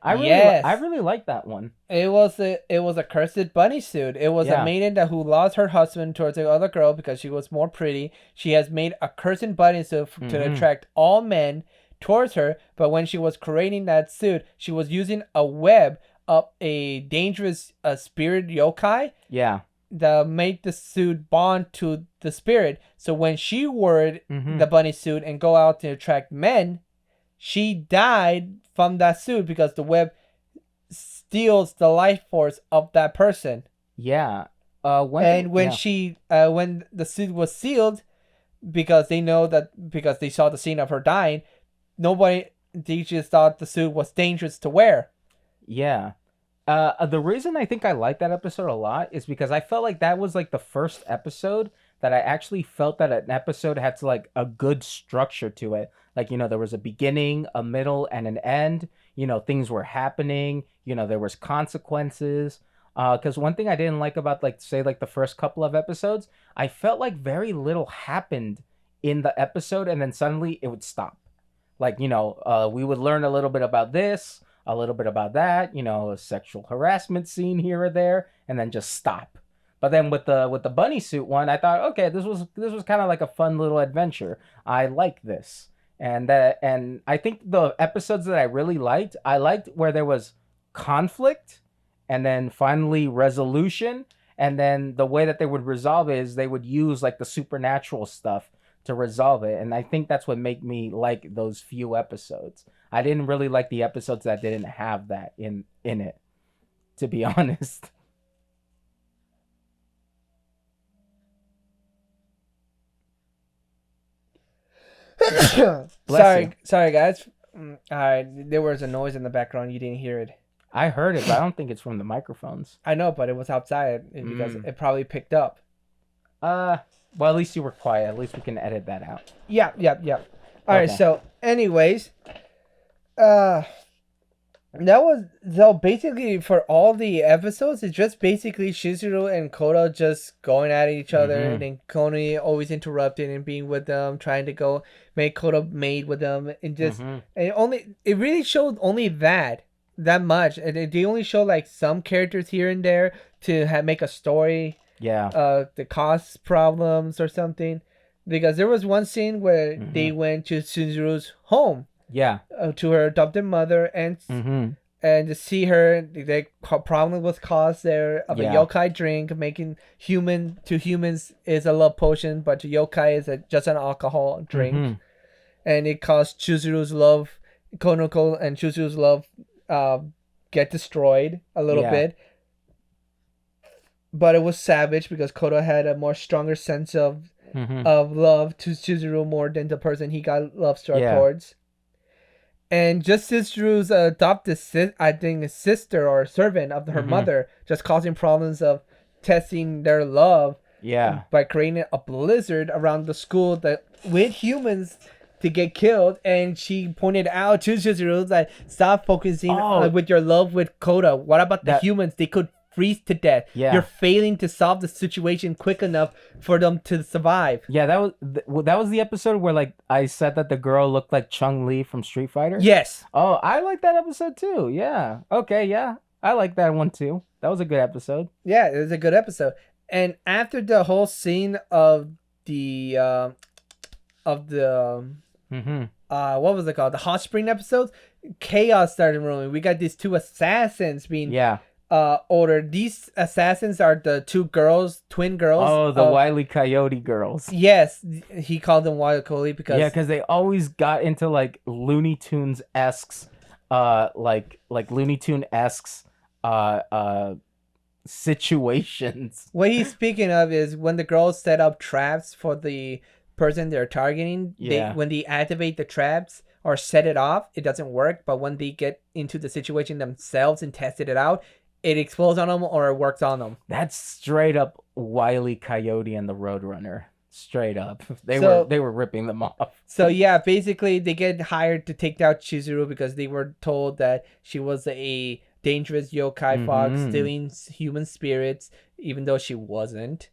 B: Yes.
A: I really like that one.
B: It was a cursed bunny suit. It was
A: Yeah.
B: a maiden who lost her husband towards the other girl because she was more pretty. She has made a cursed bunny suit to
A: Mhm.
B: attract all men towards her. But when she was creating that suit, she was using a web of a dangerous spirit yokai
A: Yeah.
B: that made the suit bond to the spirit. So when she wore
A: Mhm.
B: the bunny suit and go out to attract men, she died from that suit because the web steals the life force of that person.
A: Yeah. One thing.
B: And when
A: Yeah.
B: when the suit was sealed, because they know that because they saw the scene of her dying, they just thought the suit was dangerous to wear.
A: Yeah. The reason I think I like that episode a lot is because I felt like that was like the first episode that I actually felt that an episode had like a good structure to it. Like, there was a beginning, a middle, and an end. Things were happening. There was consequences. Because one thing I didn't like about like say like the first couple of episodes, I felt like very little happened in the episode, and then suddenly it would stop. Like, we would learn a little bit about this, a little bit about that, a sexual harassment scene here or there, and then just stop. But then with the bunny suit one, I thought, okay, this was kind of like a fun little adventure. I like this. And I think the episodes that I liked where there was conflict and then finally resolution, and then the way that they would resolve it is they would use like the supernatural stuff to resolve it. And I think that's what made me like those few episodes. I didn't really like the episodes that didn't have that in it, to be honest. Bless you.
B: Sorry, guys. All right, there was a noise in the background. You didn't hear it.
A: I heard it, but I don't think it's from the microphones.
B: I know, but it was outside because it probably picked up.
A: Well, at least you were quiet. At least we can edit that out.
B: Yeah. All right. So, anyways, that was so basically for all the episodes. It's just basically Shizuru and Koda just going at each other, and then Koni always interrupting and being with them, trying to go make Koda mate with them, and just and it really showed only that much. And they only show like some characters here and there to make a story.
A: Yeah.
B: The cost problems or something, because there was one scene where they went to Shizuru's home.
A: Yeah.
B: To her adopted mother and to see her, the problem was caused there of a yokai drink, making human to humans is a love potion, but to yokai is just an alcohol drink, and it caused Chizuru's love, Konoko and Chizuru's love, get destroyed a little bit. But it was savage because Koda had a more stronger sense of love to Chizuru more than the person he got love struck towards. And just Chizuru's adopted, I think, sister or servant of her mother, just causing problems of testing their love.
A: Yeah.
B: By creating a blizzard around the school that with humans to get killed. And she pointed out to Chizuru that stop focusing with your love with Koda. What about the humans? They could freeze to death.
A: Yeah.
B: You're failing to solve the situation quick enough for them to survive.
A: Yeah, that was the episode where like I said that the girl looked like Chun-Li from Street Fighter.
B: Yes.
A: Oh, I like that episode too. Yeah. Okay. Yeah, I like that one too. That was a good episode.
B: Yeah, it was a good episode. And after the whole scene of the what was it called? The hot spring episodes, chaos started rolling. We got these two assassins being ordered. These assassins are the two twin girls.
A: Oh, the Wile E. Coyote girls.
B: Yes, he called them Wile E. Coyote because
A: they always got into like Looney Tunes esque, like Looney Tune esque, situations.
B: What he's speaking of is when the girls set up traps for the person they're targeting. When they activate the traps or set it off, it doesn't work. But when they get into the situation themselves and tested it out, it explodes on them or it works on them.
A: That's straight up Wile E. Coyote and the Roadrunner. Straight up, they were ripping them off.
B: So yeah, basically they get hired to take out Chizuru because they were told that she was a dangerous yokai fox stealing human spirits, even though she wasn't,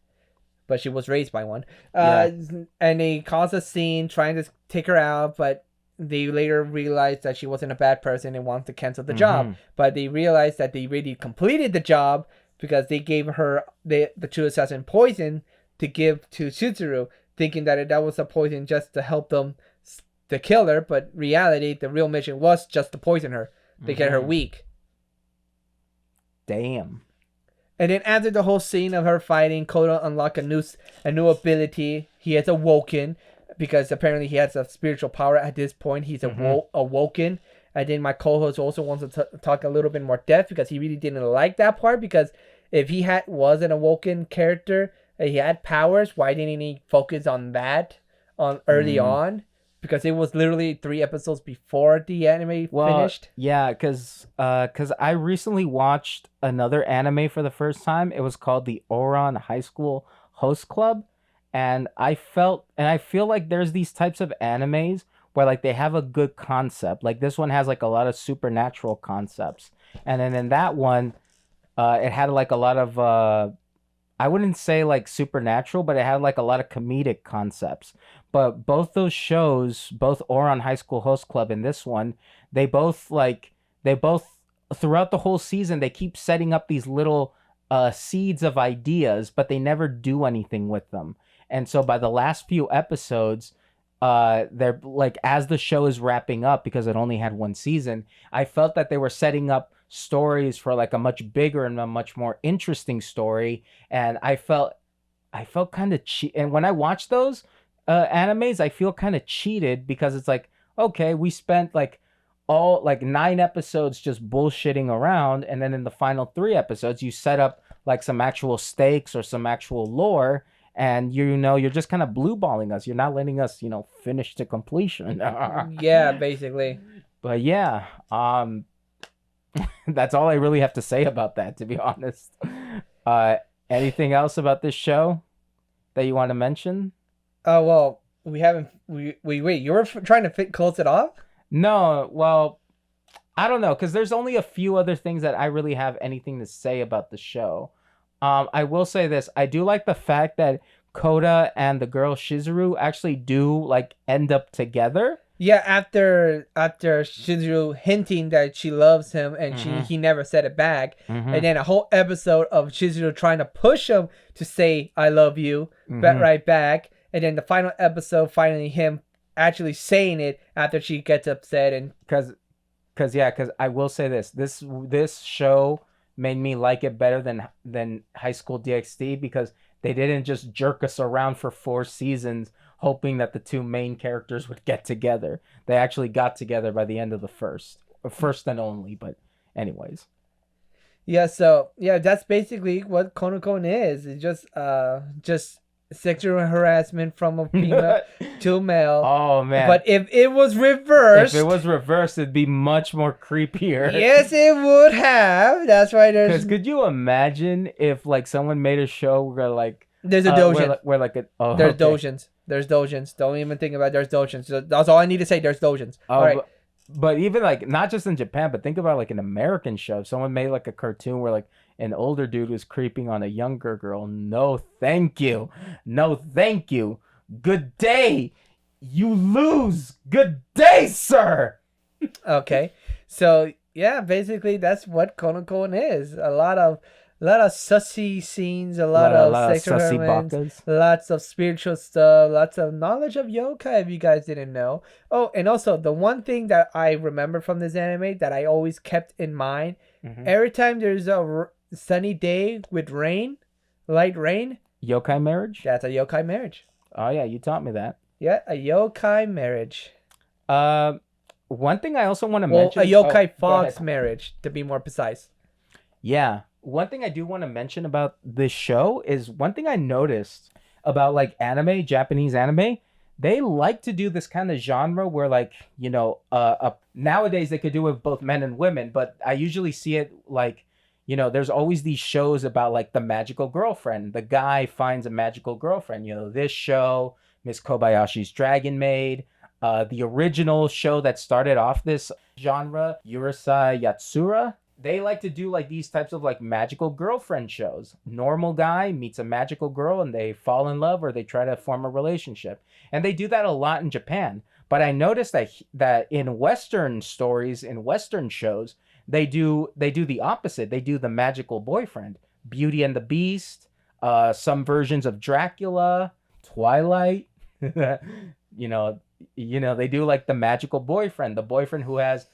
B: but she was raised by one. And they cause a scene trying to take her out, but they later realized that she wasn't a bad person and wanted to cancel the job. But they realized that they really completed the job because they gave her the two assassin poison to give to Chizuru, thinking that that was a poison just to help them to kill her. But reality, the real mission was just to poison her to get her weak.
A: Damn.
B: And then after the whole scene of her fighting, Koda unlocked a new ability. He has awoken. because apparently he has a spiritual power at this point. He's awoken. And then my co-host also wants to talk a little bit more depth because he really didn't like that part, because if he was an awoken character, he had powers, why didn't he focus on that on early on? Because it was literally 3 episodes before the anime finished.
A: Yeah, because I recently watched another anime for the first time. It was called the Ouran High School Host Club, and I feel like there's these types of animes where like they have a good concept. Like this one has like a lot of supernatural concepts, and then in that one, it had like a lot of I wouldn't say like supernatural, but it had like a lot of comedic concepts. But both those shows, both Ouran High School Host Club and this one, they both throughout the whole season they keep setting up these little seeds of ideas, but they never do anything with them. And so by the last few episodes, they're like as the show is wrapping up because it only had one season, I felt that they were setting up stories for like a much bigger and a much more interesting story, and I felt kind of cheat. And when I watch those animes, I feel kind of cheated because it's like, okay, we spent like all like 9 episodes just bullshitting around, and then in the final 3 episodes you set up like some actual stakes or some actual lore, and you're just kind of blue balling us. You're not letting us finish to completion.
B: Yeah, basically.
A: But yeah, that's all I really have to say about that, to be honest. uh Anything else about this show that you want to mention?
B: Oh, well, we haven't. Wait. You were trying to close it off?
A: No, well, I don't know, because there's only a few other things that I really have anything to say about the show. I will say this: I do like the fact that Koda and the girl Shizuru actually do like end up together.
B: Yeah, after Shizuru hinting that she loves him and he never said it back, and then a whole episode of Shizuru trying to push him to say "I love you" right back, and then the final episode finally him actually saying it after she gets upset. And
A: because I will say this show made me like it better than High School DxD, because they didn't just jerk us around for 4 seasons hoping that the two main characters would get together. They actually got together by the end of the first and only. But anyways,
B: yeah, so yeah, that's basically what Kanokon is. It's just sexual harassment from a female to male.
A: Oh man!
B: But if it was reversed,
A: it'd be much more creepier.
B: Yes, it would have. That's why there's.
A: Because could you imagine if like someone made a show where like
B: there's a dojin,
A: where like a
B: there's dojins. There's dojins. Don't even think about it. There's dojins. So that's all I need to say. There's dojins. All right.
A: But even like not just in Japan, but think about like an American show. If someone made like a cartoon where like an older dude was creeping on a younger girl. No, thank you. No, thank you. Good day. You lose. Good day, sir.
B: Okay. So yeah, basically that's what Kanokon is. A lot of sussy scenes, a lot of sexual elements, lots of spiritual stuff, lots of knowledge of yokai, if you guys didn't know. Oh, and also the one thing that I remember from this anime that I always kept in mind, every time there's a sunny day with rain, light rain.
A: Yokai marriage?
B: That's a yokai marriage.
A: Oh yeah, you taught me that.
B: Yeah, a yokai marriage.
A: One thing I also want to mention...
B: a yokai fox marriage, to be more precise.
A: Yeah. One thing I do want to mention about this show is one thing I noticed about like anime, Japanese anime, they like to do this kind of genre where like, nowadays they could do it with both men and women, but I usually see it like, there's always these shows about like the magical girlfriend. The guy finds a magical girlfriend. This show, Miss Kobayashi's Dragon Maid, the original show that started off this genre, Urusei Yatsura. They like to do like these types of like magical girlfriend shows. Normal guy meets a magical girl and they fall in love or they try to form a relationship. And they do that a lot in Japan. But I noticed that in Western stories, in Western shows, they do the opposite. They do the magical boyfriend. Beauty and the Beast, some versions of Dracula, Twilight. They do like the magical boyfriend, the boyfriend who has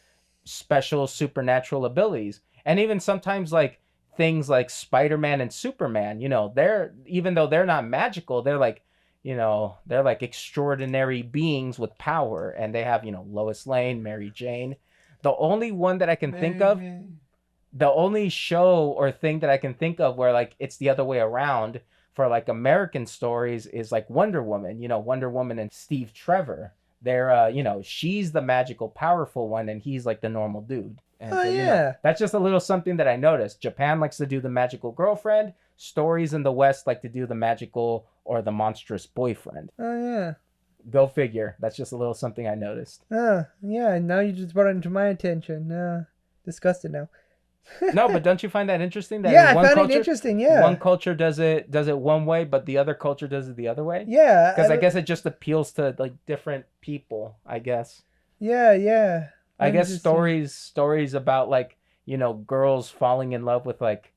A: special supernatural abilities. And even sometimes like things like Spider-Man and Superman, they're, even though they're not magical, they're like they're like extraordinary beings with power, and they have, Lois Lane, Mary Jane. The only one that I can think of, the only show or thing that I can think of where like it's the other way around for like American stories is like Wonder Woman. Wonder Woman and Steve Trevor. They're she's the magical powerful one and he's like the normal dude. And
B: Oh
A: so,
B: yeah.
A: that's just a little something that I noticed. Japan likes to do the magical girlfriend. Stories in the West like to do the magical or the monstrous boyfriend.
B: Oh yeah.
A: Go figure. That's just a little something I noticed.
B: Oh yeah. Now you just brought it to my attention. Disgusted now.
A: No, but don't you find that interesting? That
B: Yeah,
A: in
B: I
A: one
B: found
A: culture,
B: it interesting. Yeah.
A: one culture does it one way, but the other culture does it the other way.
B: Yeah.
A: Because I guess it just appeals to like different people. I guess.
B: Yeah. Yeah.
A: I guess
B: Interesting.
A: stories about like girls falling in love with like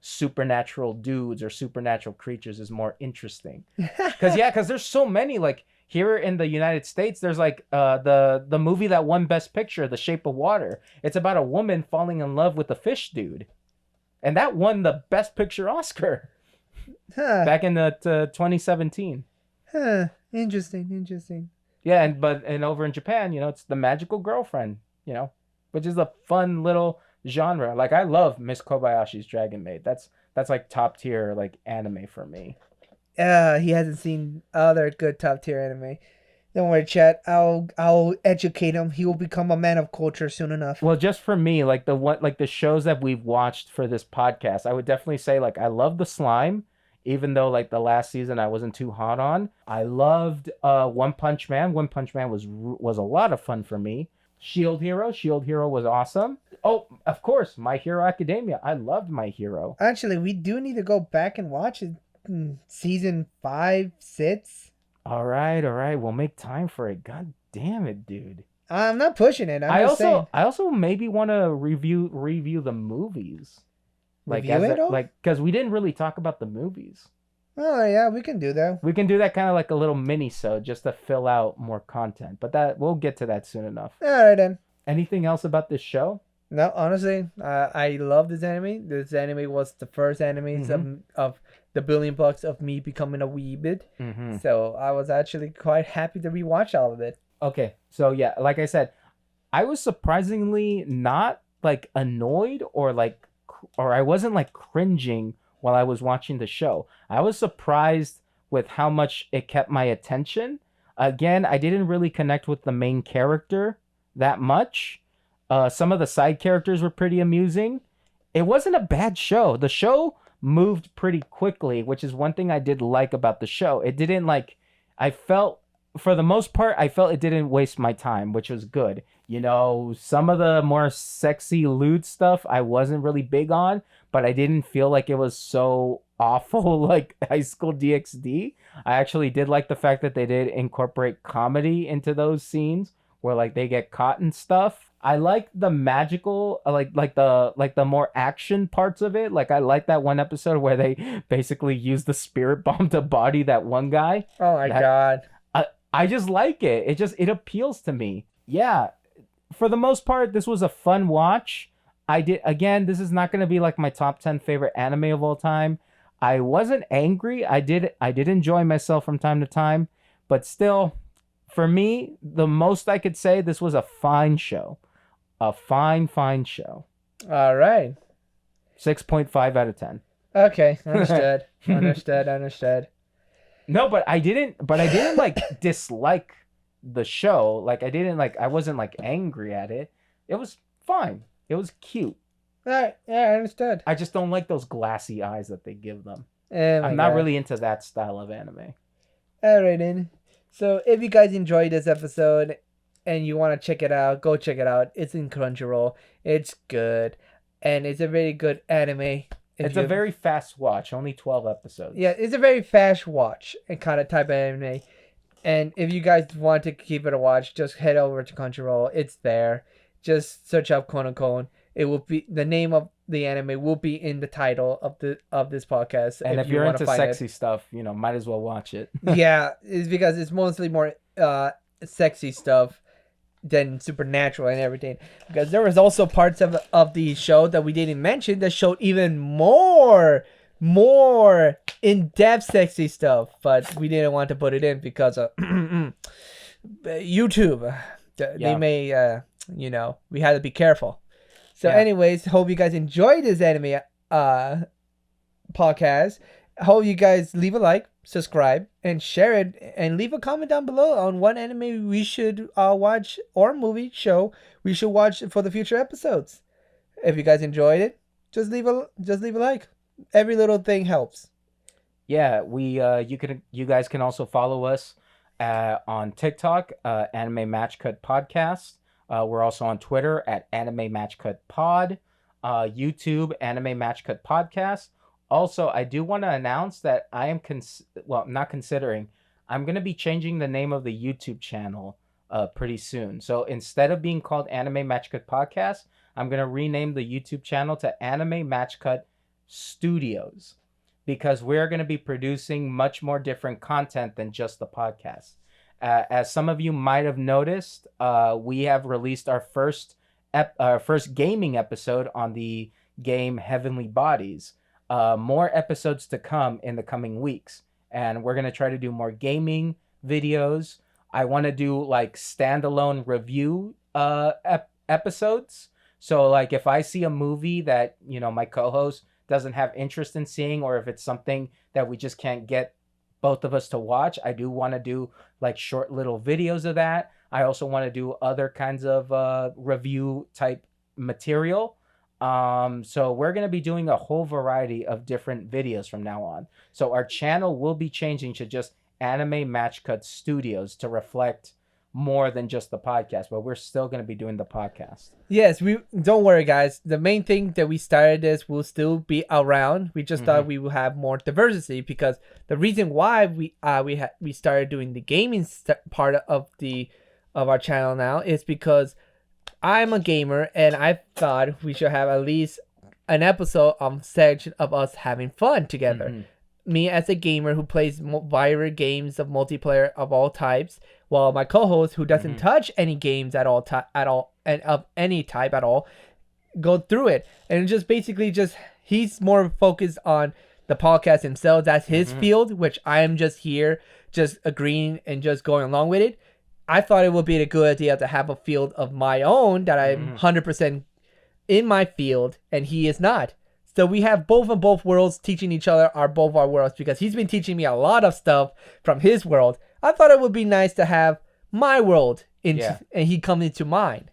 A: supernatural dudes or supernatural creatures is more interesting. Because there's so many like here in the United States. There's like the movie that won Best Picture, The Shape of Water. It's about a woman falling in love with a fish dude, and that won the Best Picture Oscar
B: Huh.
A: back in the 2017.
B: Huh. Interesting. Interesting.
A: Yeah, and over in Japan, it's the magical girlfriend, which is a fun little genre. Like I love Miss Kobayashi's Dragon Maid. That's like top tier like anime for me.
B: He hasn't seen other good top tier anime. Don't worry, chat. I'll educate him. He will become a man of culture soon enough.
A: Well, just for me, like the shows that we've watched for this podcast, I would definitely say like I love the Slime, even though like the last season I wasn't too hot on. I loved One Punch Man. One Punch Man was a lot of fun for me. Shield Hero. Shield Hero was awesome. Oh, of course, My Hero Academia. I loved My Hero.
B: Actually, we do need to go back and watch it. Season 5, 6.
A: All right. We'll make time for it. God damn it, dude.
B: I'm not pushing it.
A: I
B: just saying.
A: also maybe want to review the movies. Like
B: Review it all?
A: because we didn't really talk about the movies.
B: Oh yeah, we can do that.
A: We can do that kind of like a little mini-sode just to fill out more content. But that we'll get to that soon enough.
B: All right then.
A: Anything else about this show?
B: No, honestly, I love this anime. This anime was the first anime of the building blocks of me becoming a weebit.
A: Mm-hmm.
B: So I was actually quite happy to rewatch all of it.
A: Okay, so yeah, like I said, I was surprisingly not like annoyed or I wasn't like cringing while I was watching the show. I was surprised with how much it kept my attention. Again, I didn't really connect with the main character that much. Some of the side characters were pretty amusing. It wasn't a bad show. The show moved pretty quickly, which is one thing I did like about the show. It didn't I felt for the most part, I felt it didn't waste my time, which was good. Some of the more sexy lewd stuff I wasn't really big on, but I didn't feel like it was so awful like High School DxD. I actually did like the fact that they did incorporate comedy into those scenes where like they get caught and stuff. I like the magical, the more action parts of it. Like I like that one episode where they basically use the spirit bomb to body that one guy.
B: Oh my god.
A: I just like it. It appeals to me. Yeah. For the most part, this was a fun watch. This is not going to be like my top 10 favorite anime of all time. I wasn't angry. I did enjoy myself from time to time, but still, for me, the most I could say, this was a fine show. A fine show.
B: All right.
A: 6.5 out of 10.
B: Okay, understood. Understood.
A: No, but I didn't like dislike the show. Like I wasn't like angry at it. It was fine. It was cute.
B: All right, yeah, I understood.
A: I just don't like those glassy eyes that they give them.
B: Oh
A: I'm not really into that style of anime.
B: All right, then. So if you guys enjoyed this episode and you want to check it out, go check it out. It's in Crunchyroll. It's good, and it's a very good anime.
A: It's a very fast watch. Only 12 episodes.
B: Yeah, it's a very fast watch and kind of type of anime. And if you guys want to keep it a watch, just head over to Crunchyroll. It's there. Just search up Kanokon. It will be the name of the anime will be in the title of this podcast.
A: And if you're into sexy stuff, might as well watch it.
B: Yeah, it's because it's mostly more sexy stuff than supernatural and everything. Because there was also parts of the show that we didn't mention that showed even more in-depth sexy stuff, but we didn't want to put it in because of YouTube. They
A: Yeah.
B: may, we had to be careful. So,
A: Yeah.
B: anyways, hope you guys enjoyed this anime podcast. Hope you guys leave a like, subscribe, and share it, and leave a comment down below on what anime we should watch or movie show we should watch for the future episodes. If you guys enjoyed it, just leave a like. Every little thing helps.
A: Yeah, you guys can also follow us on TikTok, Anime Match Cut Podcast. We're also on Twitter at Anime Match Cut Pod, YouTube Anime Match Cut Podcast. Also, I do want to announce that I am not considering. I'm going to be changing the name of the YouTube channel pretty soon. So instead of being called Anime Match Cut Podcast, I'm going to rename the YouTube channel to Anime Match Cut Studios, because we're going to be producing much more different content than just the podcast. As some of you might have noticed, we have released our first gaming episode on the game Heavenly Bodies. More episodes to come in the coming weeks, and we're going to try to do more gaming videos. I want to do like standalone review episodes. So like if I see a movie that, my co-host doesn't have interest in seeing, or if it's something that we just can't get both of us to watch, I do want to do like short little videos of that. I also want to do other kinds of review type material. So we're going to be doing a whole variety of different videos from now on. So our channel will be changing to just Anime Match Cut Studios to reflect more than just the podcast, but we're still going to be doing the podcast.
B: Yes, we don't worry, guys. The main thing that we started this will still be around. We just thought we would have more diversity, because the reason why we started doing the gaming part of our channel now is because I'm a gamer, and I thought we should have at least an episode section of us having fun together. Me as a gamer who plays viral games of multiplayer of all types, while my co-host who doesn't touch any games at all and of any type at all, go through it. And just basically he's more focused on the podcast himself. That's his field, which I am just here just agreeing and just going along with it. I thought it would be a good idea to have a field of my own that I'm 100% in my field, and he is not. So we have both worlds teaching each other both our worlds, because he's been teaching me a lot of stuff from his world. I thought it would be nice to have my world and he come into mine.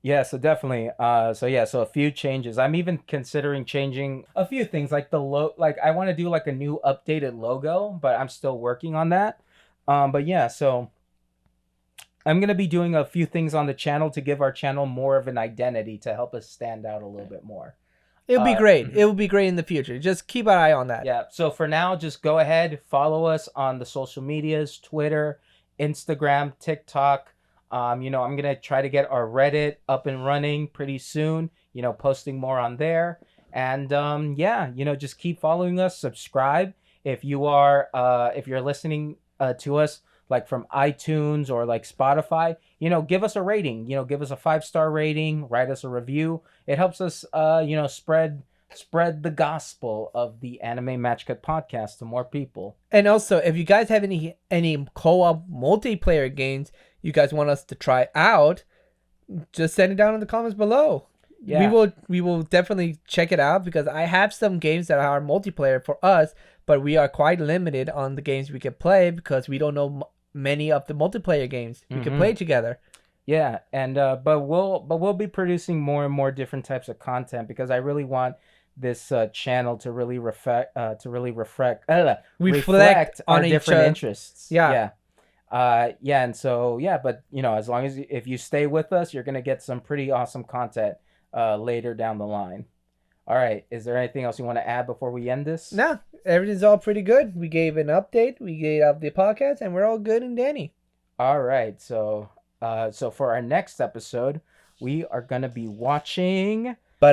A: Yeah, so definitely. So a few changes. I'm even considering changing a few things, like like I want to do like a new updated logo, but I'm still working on that. But yeah, so I'm going to be doing a few things on the channel to give our channel more of an identity, to help us stand out a little bit more.
B: It'll be great. It will be great in the future. Just keep an eye on that.
A: Yeah. So for now, just go ahead, follow us on the social medias, Twitter, Instagram, TikTok. I'm going to try to get our Reddit up and running pretty soon, posting more on there. And just keep following us, subscribe. If you're listening to us like from iTunes or like Spotify, give us a rating, give us a 5-star rating, write us a review. It helps us, spread the gospel of the Anime Match Cut podcast to more people.
B: And also, if you guys have any co-op multiplayer games you guys want us to try out, just send it down in the comments below. Yeah. We will definitely check it out, because I have some games that are multiplayer for us, but we are quite limited on the games we can play, because we don't know many of the multiplayer games we can play together.
A: Yeah, and but we'll be producing more and more different types of content, because I really want this channel to really reflect our different interests.
B: Yeah.
A: And so but as long as if you stay with us, you're gonna get some pretty awesome content later down the line. All right, is there anything else you want to add before we end this?
B: No, everything's all pretty good. We gave an update, we gave up the podcast, and we're all good and dandy.
A: All right, so for our next episode, we are gonna be watching. So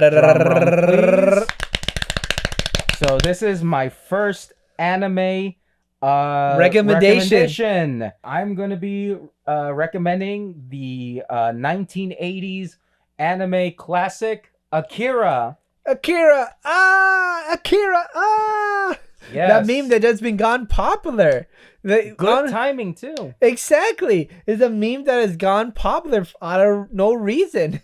A: this is my first anime recommendation. I'm gonna be recommending the 1980s anime classic Akira.
B: Akira! Ah! That
A: Yes.
B: meme that has been gone popular.
A: Good timing too.
B: Exactly. It's a meme that has gone popular out of no reason.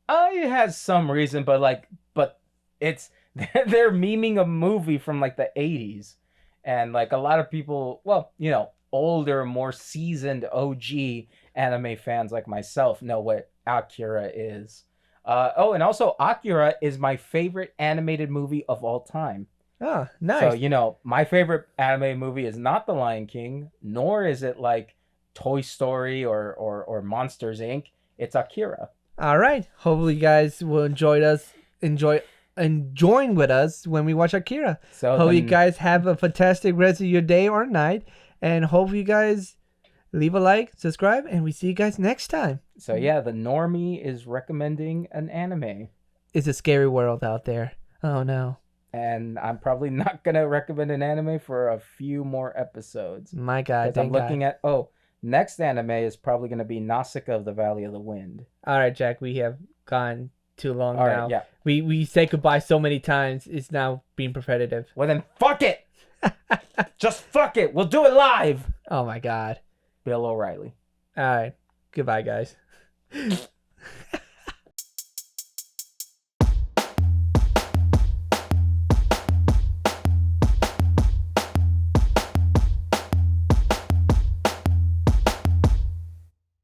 A: It has some reason, but it's they're memeing a movie from like the 80s, and like a lot of people, well, older, more seasoned OG anime fans like myself know what Akira is. And also Akira is my favorite animated movie of all time.
B: Oh,
A: So,
B: nice.
A: my favorite anime movie is not The Lion King, nor is it like Toy Story or Monsters Inc. It's Akira.
B: All right. Hopefully, you guys will enjoy and join with us when we watch Akira.
A: So
B: Hope you
A: then,
B: guys have a fantastic rest of your day or night, and hope you guys leave a like, subscribe, and we see you guys next time.
A: so yeah, the normie is recommending an anime,
B: It's a scary world out there. Oh no.
A: and I'm probably not gonna recommend an anime for a few more episodes
B: My God.
A: because I'm
B: Thank God.
A: looking at next anime is probably gonna be Nausicaa of the Valley of the Wind.
B: All right, Jack. We have gone too long
A: All
B: now.
A: right, yeah.
B: We said goodbye so many times. It's now being repetitive.
A: Well then, fuck it. Just fuck it. We'll do it live.
B: Oh my God.
A: Bill O'Reilly.
B: All right. Goodbye, guys.